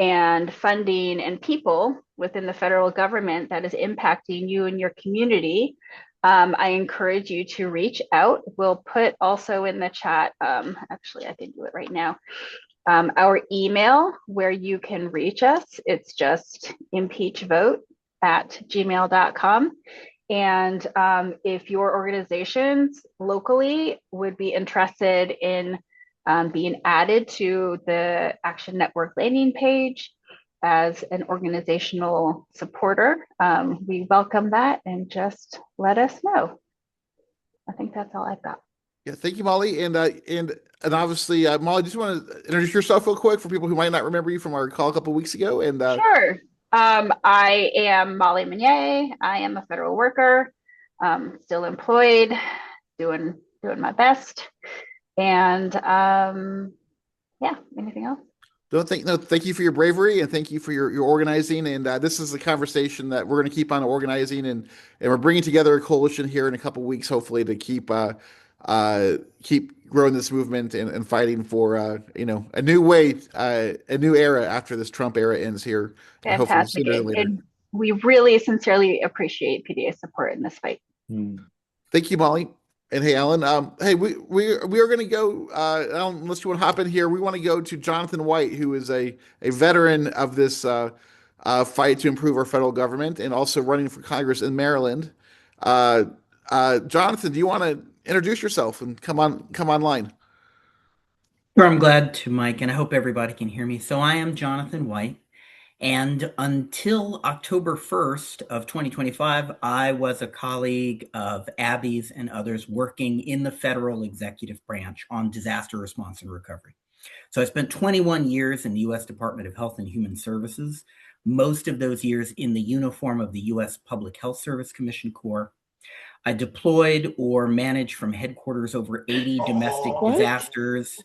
and funding and people within the federal government that is impacting you and your community, I encourage you to reach out. We'll put also in the chat, actually I can do it right now, our email where you can reach us. It's just impeachvote@gmail.com. And if your organizations locally would be interested in being added to the Action Network landing page as an organizational supporter, we welcome that, and just let us know. I think that's all I've got. Yeah, thank you, Molly. And obviously, Molly, just want to introduce yourself real quick for people who might not remember you from our call a couple of weeks ago. And Sure. I am Molly Meunier. I am a federal worker, still employed, doing my best. And Yeah, anything else? Thank you for your bravery and thank you for your organizing. And this is a conversation that we're going to keep on organizing, and we're bringing together a coalition here in a couple weeks, hopefully, to keep growing this movement and fighting for a new way, a new era after this Trump era ends here, hopefully Fantastic. sooner than later. We really sincerely appreciate PDA's support in this fight. Thank you, Molly. And hey, Alan. Hey, we are going to go. Alan, unless you want to hop in here, we want to go to Jonathan White, who is a veteran of this fight to improve our federal government, and also running for Congress in Maryland. Jonathan, do you want to introduce yourself and come online? Sure, I'm glad to, Mike, and I hope everybody can hear me. So I am Jonathan White. And until October 1st of 2025, I was a colleague of Abby's and others working in the federal executive branch on disaster response and recovery. So I spent 21 years in the U.S. Department of Health and Human Services, most of those years in the uniform of the U.S. Public Health Service Commission Corps. I deployed or managed from headquarters over 80 domestic disasters,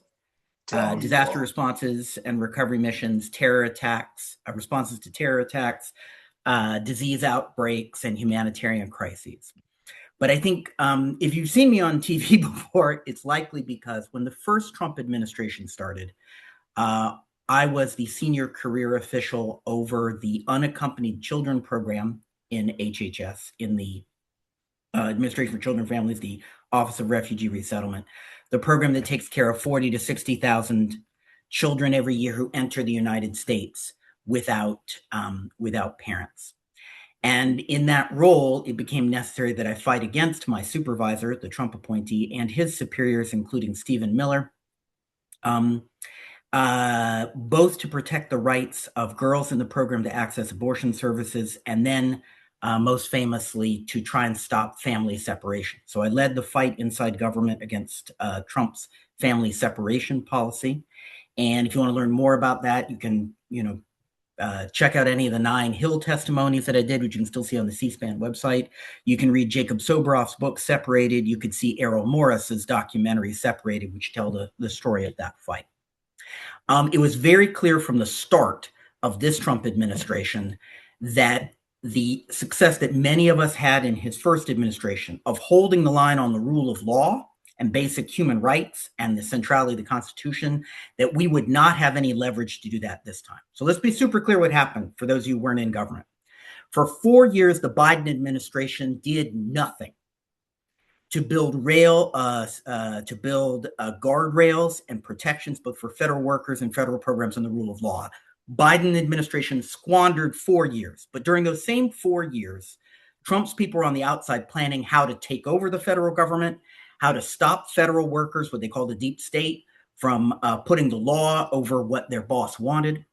disaster responses and recovery missions, terror attacks, responses to terror attacks, disease outbreaks, and humanitarian crises. But I think if you've seen me on TV before, it's likely because when the first Trump administration started, I was the senior career official over the unaccompanied children program in HHS, in the Administration for Children and Families, the Office of Refugee Resettlement, the program that takes care of 40 to 60,000 children every year who enter the United States without parents. And in that role, it became necessary that I fight against my supervisor, the Trump appointee, and his superiors, including Stephen Miller, both to protect the rights of girls in the program to access abortion services, and then most famously to try and stop family separation. So I led the fight inside government against Trump's family separation policy. And if you want to learn more about that, you can, check out any of the 9 Hill testimonies that I did, which you can still see on the C-SPAN website. You can read Jacob Soboroff's book, Separated. You could see Errol Morris's documentary, Separated, which tell the story of that fight. It was very clear from the start of this Trump administration that the success that many of us had in his first administration of holding the line on the rule of law and basic human rights and the centrality of the Constitution, that we would not have any leverage to do that this time. So let's be super clear what happened for those of you who weren't in government. For 4 years, the Biden administration did nothing to build guardrails and protections, both for federal workers and federal programs and the rule of law. Biden administration squandered 4 years. But during those same 4 years, Trump's people were on the outside planning how to take over the federal government, how to stop federal workers, what they call the deep state, from putting the law over what their boss wanted.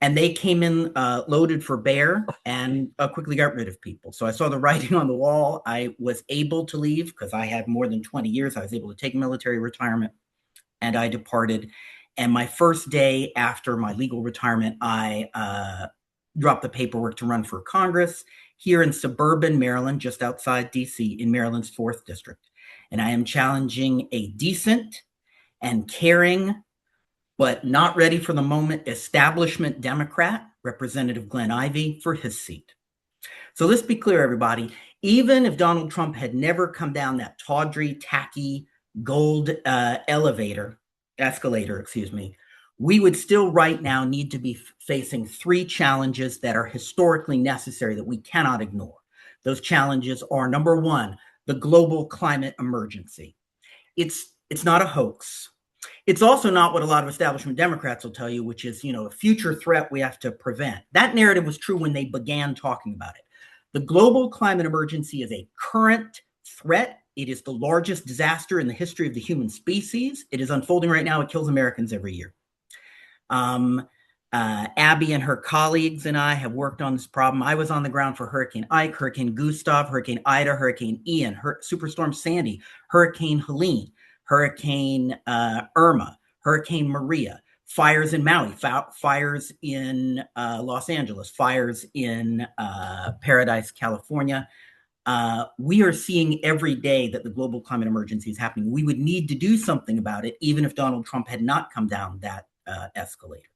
And they came in loaded for bear and quickly got rid of people. So I saw the writing on the wall. I was able to leave because I had more than 20 years. I was able to take military retirement, and I departed. And my first day after my legal retirement, I dropped the paperwork to run for Congress here in suburban Maryland, just outside DC, in Maryland's 4th District. And I am challenging a decent and caring, but not ready for the moment, establishment Democrat, Representative Glenn Ivey, for his seat. So let's be clear, everybody. Even if Donald Trump had never come down that tawdry, tacky, gold escalator, we would still right now need to be facing 3 challenges that are historically necessary that we cannot ignore. Those challenges are, number 1, the global climate emergency. It's not a hoax. It's also not what a lot of establishment Democrats will tell you, which is, a future threat we have to prevent. That narrative was true when they began talking about it. The global climate emergency is a current threat. It is the largest disaster in the history of the human species. It is unfolding right now. It kills Americans every year. Abby and her colleagues and I have worked on this problem. I was on the ground for Hurricane Ike, Hurricane Gustav, Hurricane Ida, Hurricane Ian, Superstorm Sandy, Hurricane Helene, Hurricane Irma, Hurricane Maria, fires in Maui, fires in Los Angeles, fires in Paradise, California, We are seeing every day that the global climate emergency is happening. We would need to do something about it, even if Donald Trump had not come down that escalator.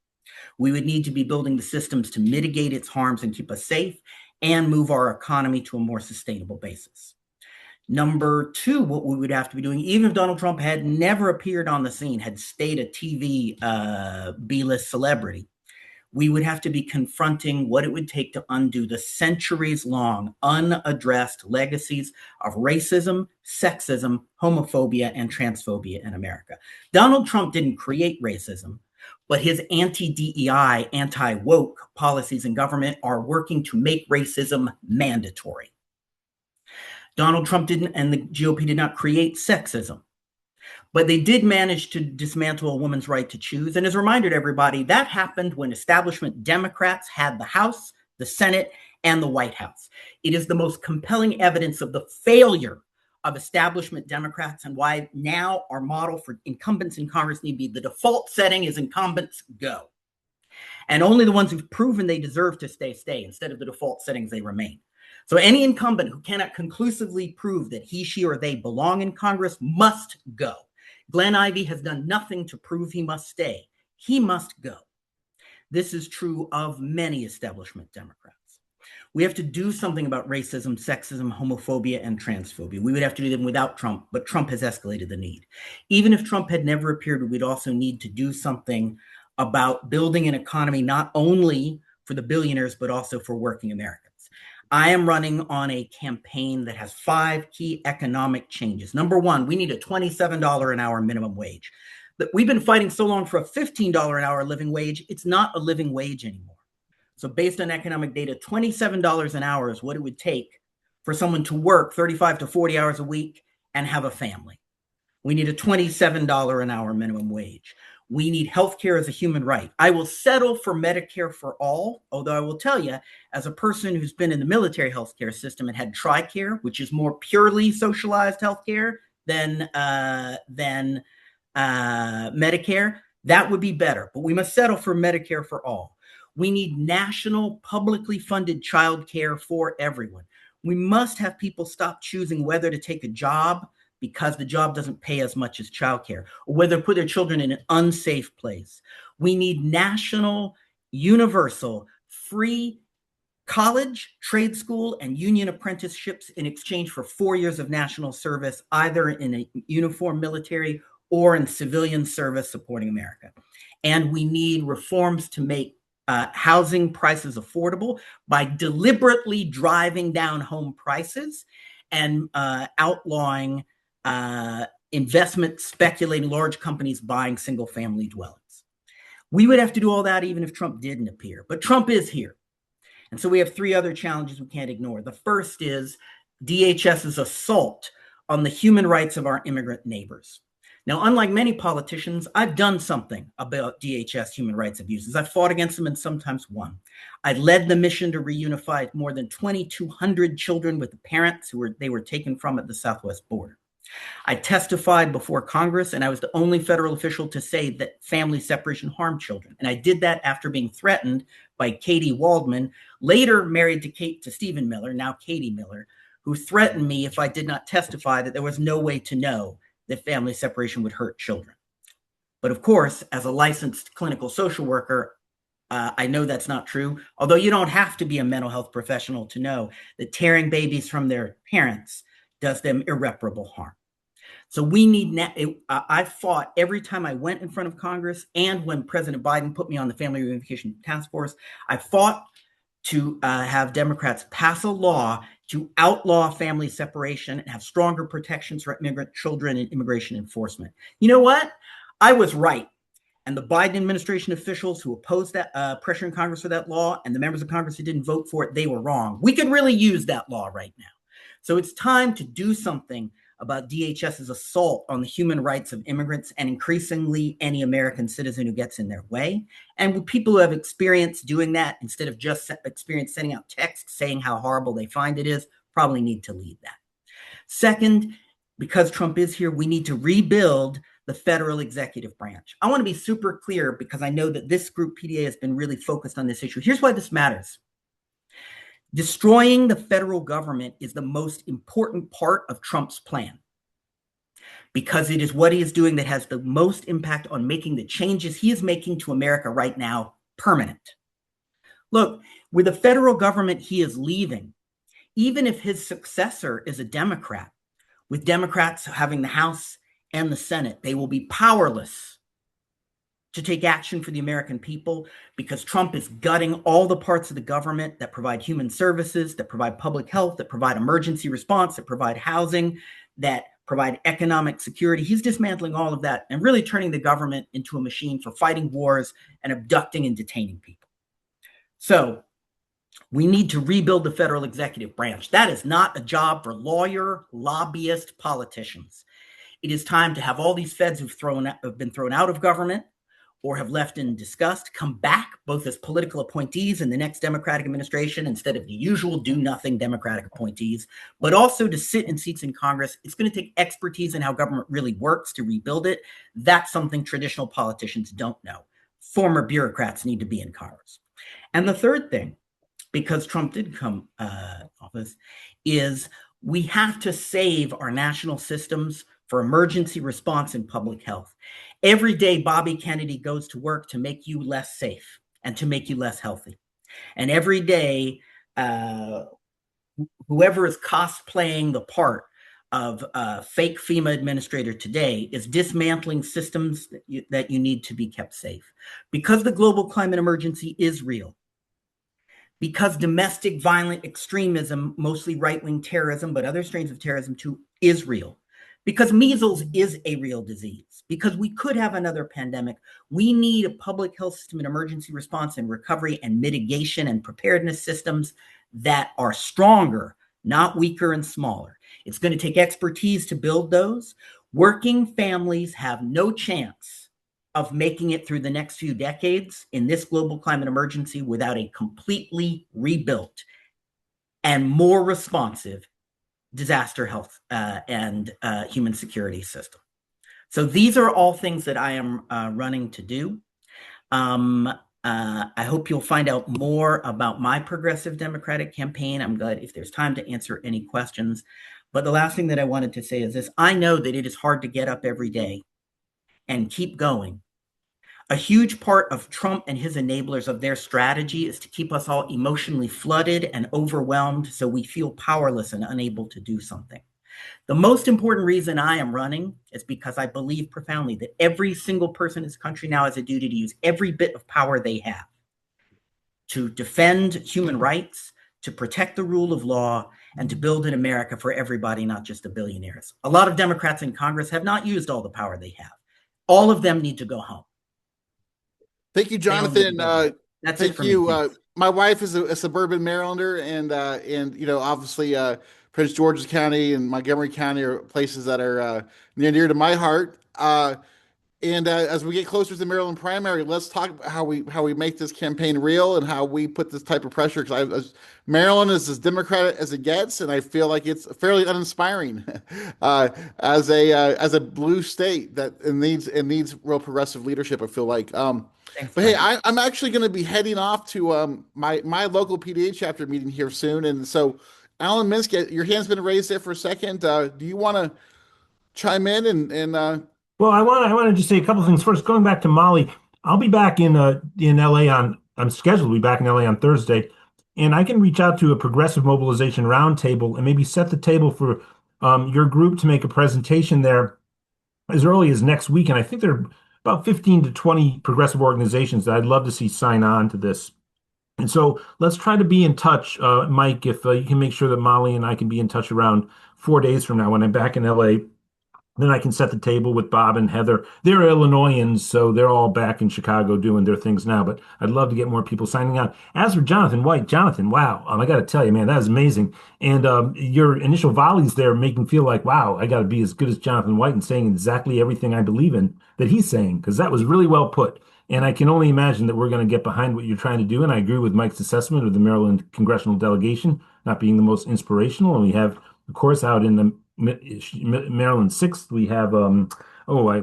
We would need to be building the systems to mitigate its harms and keep us safe and move our economy to a more sustainable basis. Number two, what we would have to be doing, even if Donald Trump had never appeared on the scene, had stayed a TV B-list celebrity, we would have to be confronting what it would take to undo the centuries-long unaddressed legacies of racism, sexism, homophobia, and transphobia in America. Donald Trump didn't create racism, but his anti-DEI, anti-woke policies in government are working to make racism mandatory. Donald Trump didn't, and the GOP did not create sexism, but they did manage to dismantle a woman's right to choose. And as a reminder to everybody, that happened when establishment Democrats had the House, the Senate, and the White House. It is the most compelling evidence of the failure of establishment Democrats and why now our model for incumbents in Congress need to be the default setting is incumbents go. And only the ones who've proven they deserve to stay, instead of the default settings they remain. So any incumbent who cannot conclusively prove that he, she, or they belong in Congress must go. Glenn Ivey has done nothing to prove he must stay. He must go. This is true of many establishment Democrats. We have to do something about racism, sexism, homophobia, and transphobia. We would have to do them without Trump, but Trump has escalated the need. Even if Trump had never appeared, we'd also need to do something about building an economy not only for the billionaires, but also for working Americans. I am running on a campaign that has 5 key economic changes. Number one, we need a $27 an hour minimum wage. But we've been fighting so long for a $15 an hour living wage, it's not a living wage anymore. So based on economic data, $27 an hour is what it would take for someone to work 35 to 40 hours a week and have a family. We need a $27 an hour minimum wage. We need healthcare as a human right. I will settle for Medicare for all, although I will tell you, as a person who's been in the military healthcare system and had TRICARE, which is more purely socialized healthcare than Medicare, that would be better. But we must settle for Medicare for all. We need national publicly funded childcare for everyone. We must have people stop choosing whether to take a job because the job doesn't pay as much as childcare, or whether to put their children in an unsafe place. We need national, universal, free college, trade school, and union apprenticeships in exchange for 4 years of national service, either in a uniformed military or in civilian service supporting America. And we need reforms to make housing prices affordable by deliberately driving down home prices and outlawing investment, speculating, large companies buying single family dwellings. We would have to do all that even if Trump didn't appear, but Trump is here. And so we have 3 other challenges we can't ignore. The first is DHS's assault on the human rights of our immigrant neighbors. Now, unlike many politicians, I've done something about DHS human rights abuses. I've fought against them and sometimes won. I led the mission to reunify more than 2,200 children with the parents they were taken from at the southwest border. I testified before Congress, and I was the only federal official to say that family separation harmed children. And I did that after being threatened by Katie Waldman, later married to Stephen Miller, now Katie Miller, who threatened me if I did not testify that there was no way to know that family separation would hurt children. But of course, as a licensed clinical social worker, I know that's not true, although you don't have to be a mental health professional to know that tearing babies from their parents does them irreparable harm. So we need, I fought every time I went in front of Congress, and when President Biden put me on the Family Reunification Task Force, I fought to have Democrats pass a law to outlaw family separation and have stronger protections for immigrant children and immigration enforcement. You know what? I was right. And the Biden administration officials who opposed that pressure in Congress for that law, and the members of Congress who didn't vote for it, they were wrong. We could really use that law right now. So it's time to do something about DHS's assault on the human rights of immigrants and increasingly any American citizen who gets in their way. And with people who have experience doing that, instead of just experience sending out texts saying how horrible they find it is, probably need to lead that. Second, because Trump is here, we need to rebuild the federal executive branch. I want to be super clear because I know that this group, PDA, has been really focused on this issue. Here's why this matters. Destroying the federal government is the most important part of Trump's plan because it is what he is doing that has the most impact on making the changes he is making to America right now permanent. Look, with the federal government he is leaving, even if his successor is a Democrat, with Democrats having the House and the Senate, they will be powerless to take action for the American people because Trump is gutting all the parts of the government that provide human services, that provide public health, that provide emergency response, that provide housing, that provide economic security. He's dismantling all of that and really turning the government into a machine for fighting wars and abducting and detaining people. So we need to rebuild the federal executive branch. That is not a job for lawyer, lobbyist, politicians. It is time to have all these feds who've been thrown out of government or have left in disgust come back, both as political appointees in the next Democratic administration instead of the usual do-nothing Democratic appointees, but also to sit in seats in Congress. It's going to take expertise in how government really works to rebuild it. That's something traditional politicians don't know. Former bureaucrats need to be in Congress. And the third thing, because Trump did come office, is we have to save our national systems for emergency response and public health. Every day, Bobby Kennedy goes to work to make you less safe and to make you less healthy. And every day, whoever is cosplaying the part of fake FEMA administrator today is dismantling systems that you need to be kept safe. Because the global climate emergency is real, because domestic violent extremism, mostly right-wing terrorism, but other strains of terrorism too, is real. Because measles is a real disease, because we could have another pandemic, we need a public health system and emergency response and recovery and mitigation and preparedness systems that are stronger, not weaker and smaller. It's going to take expertise to build those. Working families have no chance of making it through the next few decades in this global climate emergency without a completely rebuilt and more responsive disaster health and human security system. So these are all things that I am running to do. I hope you'll find out more about my progressive Democratic campaign. I'm glad if there's time to answer any questions. But the last thing that I wanted to say is this. I know that it is hard to get up every day and keep going. A huge part of Trump and his enablers of their strategy is to keep us all emotionally flooded and overwhelmed so we feel powerless and unable to do something. The most important reason I am running is because I believe profoundly that every single person in this country now has a duty to use every bit of power they have to defend human rights, to protect the rule of law, and to build an America for everybody, not just the billionaires. A lot of Democrats in Congress have not used all the power they have. All of them need to go home. Thank you, Jonathan. That's thank it for you. me. My wife is a suburban Marylander, and you know, obviously, Prince George's County and Montgomery County are places that are near to my heart. And as we get closer to the Maryland primary, let's talk about how we make this campaign real and how we put this type of pressure. Because Maryland is as Democratic as it gets, and I feel like it's fairly uninspiring as a blue state that needs real progressive leadership. I feel like. But hey, I'm actually going to be heading off to my local PDA chapter meeting here soon, and so Alan Minsky, your hand's been raised there for a second. Do you want to chime in and Well, I want to just say a couple of things. First, going back to Molly, I'll be back in LA I'm scheduled to be back in LA on Thursday, and I can reach out to a progressive mobilization roundtable and maybe set the table for your group to make a presentation there as early as next week. And I think there are about 15 to 20 progressive organizations that I'd love to see sign on to this. And so let's try to be in touch, Mike, if you can make sure that Molly and I can be in touch around 4 days from now when I'm back in LA. Then I can set the table with Bob and Heather. They're Illinoisans, so they're all back in Chicago doing their things now. But I'd love to get more people signing on. As for Jonathan White, Jonathan, wow, I got to tell you, man, that is amazing. And your initial volleys there make me feel like, wow, I got to be as good as Jonathan White and saying exactly everything I believe in that he's saying, because that was really well put. And I can only imagine that we're going to get behind what you're trying to do. And I agree with Mike's assessment of the Maryland congressional delegation not being the most inspirational. And we have, of course, out in the Maryland 6th, we have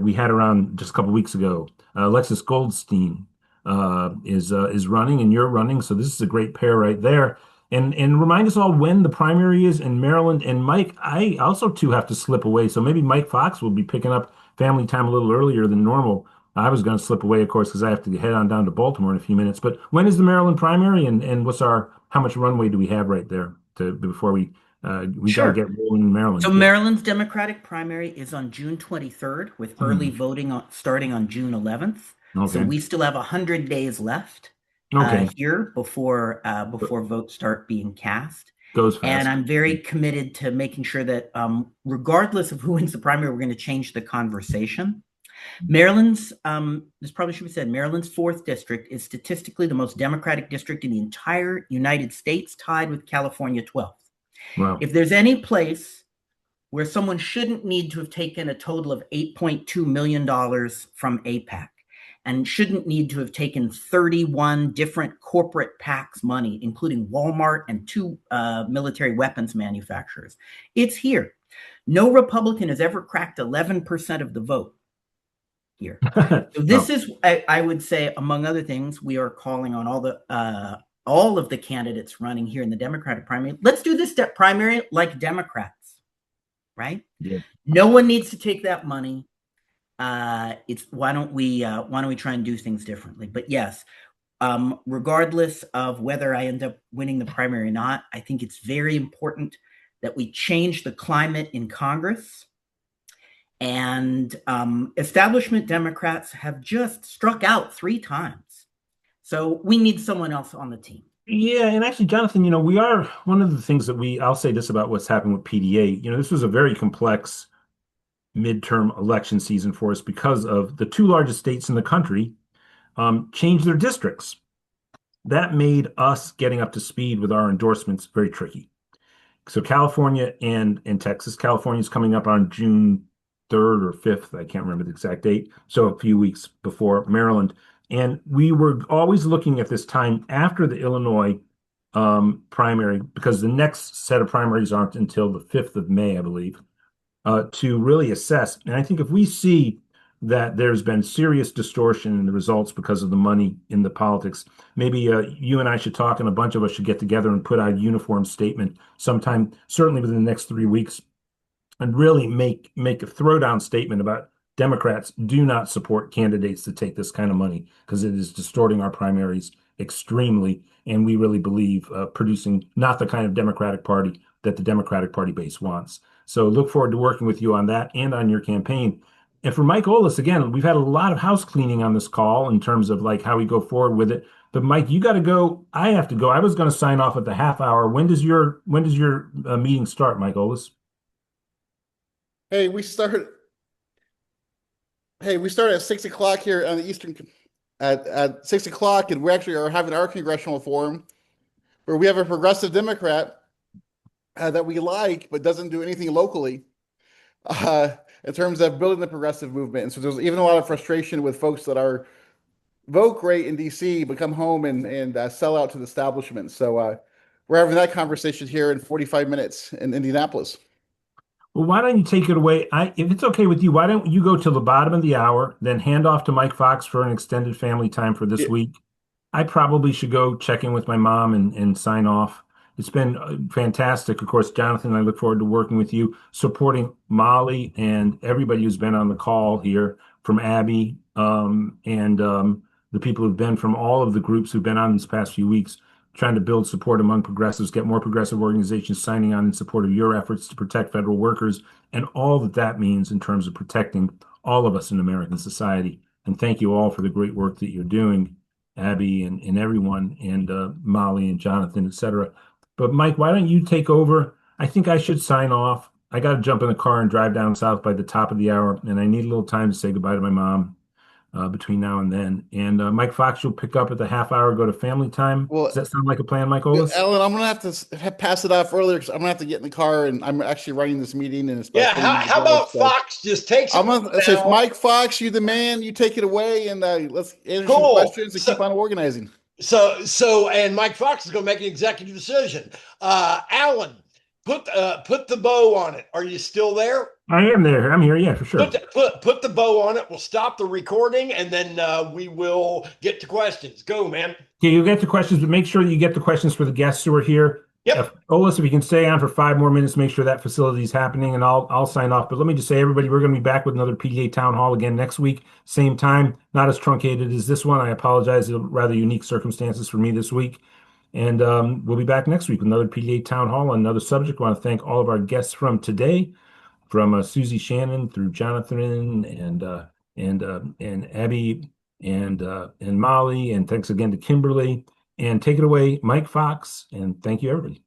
we had around just a couple weeks ago. Alexis Goldstein is running, and you're running, so this is a great pair right there. And remind us all when the primary is in Maryland. And Mike, I also too have to slip away. So maybe Mike Fox will be picking up family time a little earlier than normal. I was going to slip away, of course, because I have to head on down to Baltimore in a few minutes. But when is the Maryland primary, and what's how much runway do we have right there before we got to Sure. get rolling in Maryland? So Yeah. Maryland's Democratic primary is on June 23rd, with early voting starting on June 11th. So Okay. we still have 100 days left Okay. here before votes start being cast. Goes fast. And I'm very committed to making sure that regardless of who wins the primary, we're going to change the conversation. Maryland's, this probably should be said, Maryland's 4th district is statistically the most Democratic district in the entire United States, tied with California 12th. Wow. If there's any place where someone shouldn't need to have taken a total of $8.2 million from AIPAC and shouldn't need to have taken 31 different corporate PACs money, including Walmart and 2 military weapons manufacturers, it's here. No Republican has ever cracked 11% of the vote here. So this is, I would say, among other things, we are calling on all of the candidates running here in the Democratic primary. Let's do this primary like Democrats, right? Yeah. No one needs to take that money. It's why don't we try and do things differently? But yes, regardless of whether I end up winning the primary or not, I think it's very important that we change the climate in Congress. And establishment Democrats have just struck out 3 times. So we need someone else on the team. Yeah, and actually, Jonathan, we are one of the things that I'll say this about what's happened with PDA. This was a very complex midterm election season for us because of the 2 largest states in the country changed their districts. That made us getting up to speed with our endorsements very tricky. So California and Texas. California is coming up on June 3rd or 5th. I can't remember the exact date. So a few weeks before Maryland. And we were always looking at this time after the Illinois primary, because the next set of primaries aren't until the 5th of May, I believe, to really assess. And I think if we see that there's been serious distortion in the results because of the money in the politics, maybe you and I should talk, and a bunch of us should get together and put out a uniform statement sometime, certainly within the next 3 weeks, and really make a throwdown statement about Democrats do not support candidates that take this kind of money, because it is distorting our primaries extremely. And we really believe producing not the kind of Democratic Party that the Democratic Party base wants. So look forward to working with you on that and on your campaign. And for Mike Olis, again, we've had a lot of house cleaning on this call in terms of like how we go forward with it. But Mike, you got to go. I have to go. I was going to sign off at the half hour. When does your meeting start, Mike Olis? Hey, we start at 6 o'clock here on the Eastern at 6 o'clock, and we actually are having our congressional forum where we have a progressive Democrat that we like, but doesn't do anything locally in terms of building the progressive movement. And so there's even a lot of frustration with folks that are vote great in DC, but come home and sell out to the establishment. So we're having that conversation here in 45 minutes in Indianapolis. Well, why don't you take it away? If it's okay with you, why don't you go till the bottom of the hour, then hand off to Mike Fox for an extended family time for this week. I probably should go check in with my mom and sign off. It's been fantastic. Of course, Jonathan, I look forward to working with you, supporting Molly and everybody who's been on the call here, from Abby and the people who've been from all of the groups who've been on these past few weeks, trying to build support among progressives, get more progressive organizations signing on in support of your efforts to protect federal workers, and all that means in terms of protecting all of us in American society. And thank you all for the great work that you're doing, Abby and everyone, and Molly and Jonathan, et cetera. But Mike, why don't you take over? I think I should sign off. I got to jump in the car and drive down south by the top of the hour, and I need a little time to say goodbye to my mom between now and then. And Mike Fox, you'll pick up at the half hour, go to family time. Well, does that sound like a plan, Mike Olis? Alan, I'm going to have to pass it off earlier because I'm going to have to get in the car, and I'm actually running this meeting. And it's how about Fox just takes it? It says, Mike Fox, you the man, you take it away, and let's answer some questions and keep on organizing. So, and Mike Fox is going to make an executive decision. Alan, put the bow on it. Are you still there? I am there. I'm here. Yeah, for sure. Put the bow on it. We'll stop the recording, and then we will get to questions. Go, man. Okay, you'll get the questions, but make sure that you get the questions for the guests who are here. Yep. Olis, if you can stay on for 5 more minutes, make sure that facility is happening, and I'll sign off. But let me just say, everybody, we're going to be back with another PDA town hall again next week, same time. Not as truncated as this one. I apologize. Rather unique circumstances for me this week. And we'll be back next week with another PDA town hall on another subject. I want to thank all of our guests from today, from Susie Shannon through Jonathan and Abby and Molly, and thanks again to Kimberly. And take it away, Mike Fox, and thank you, everybody.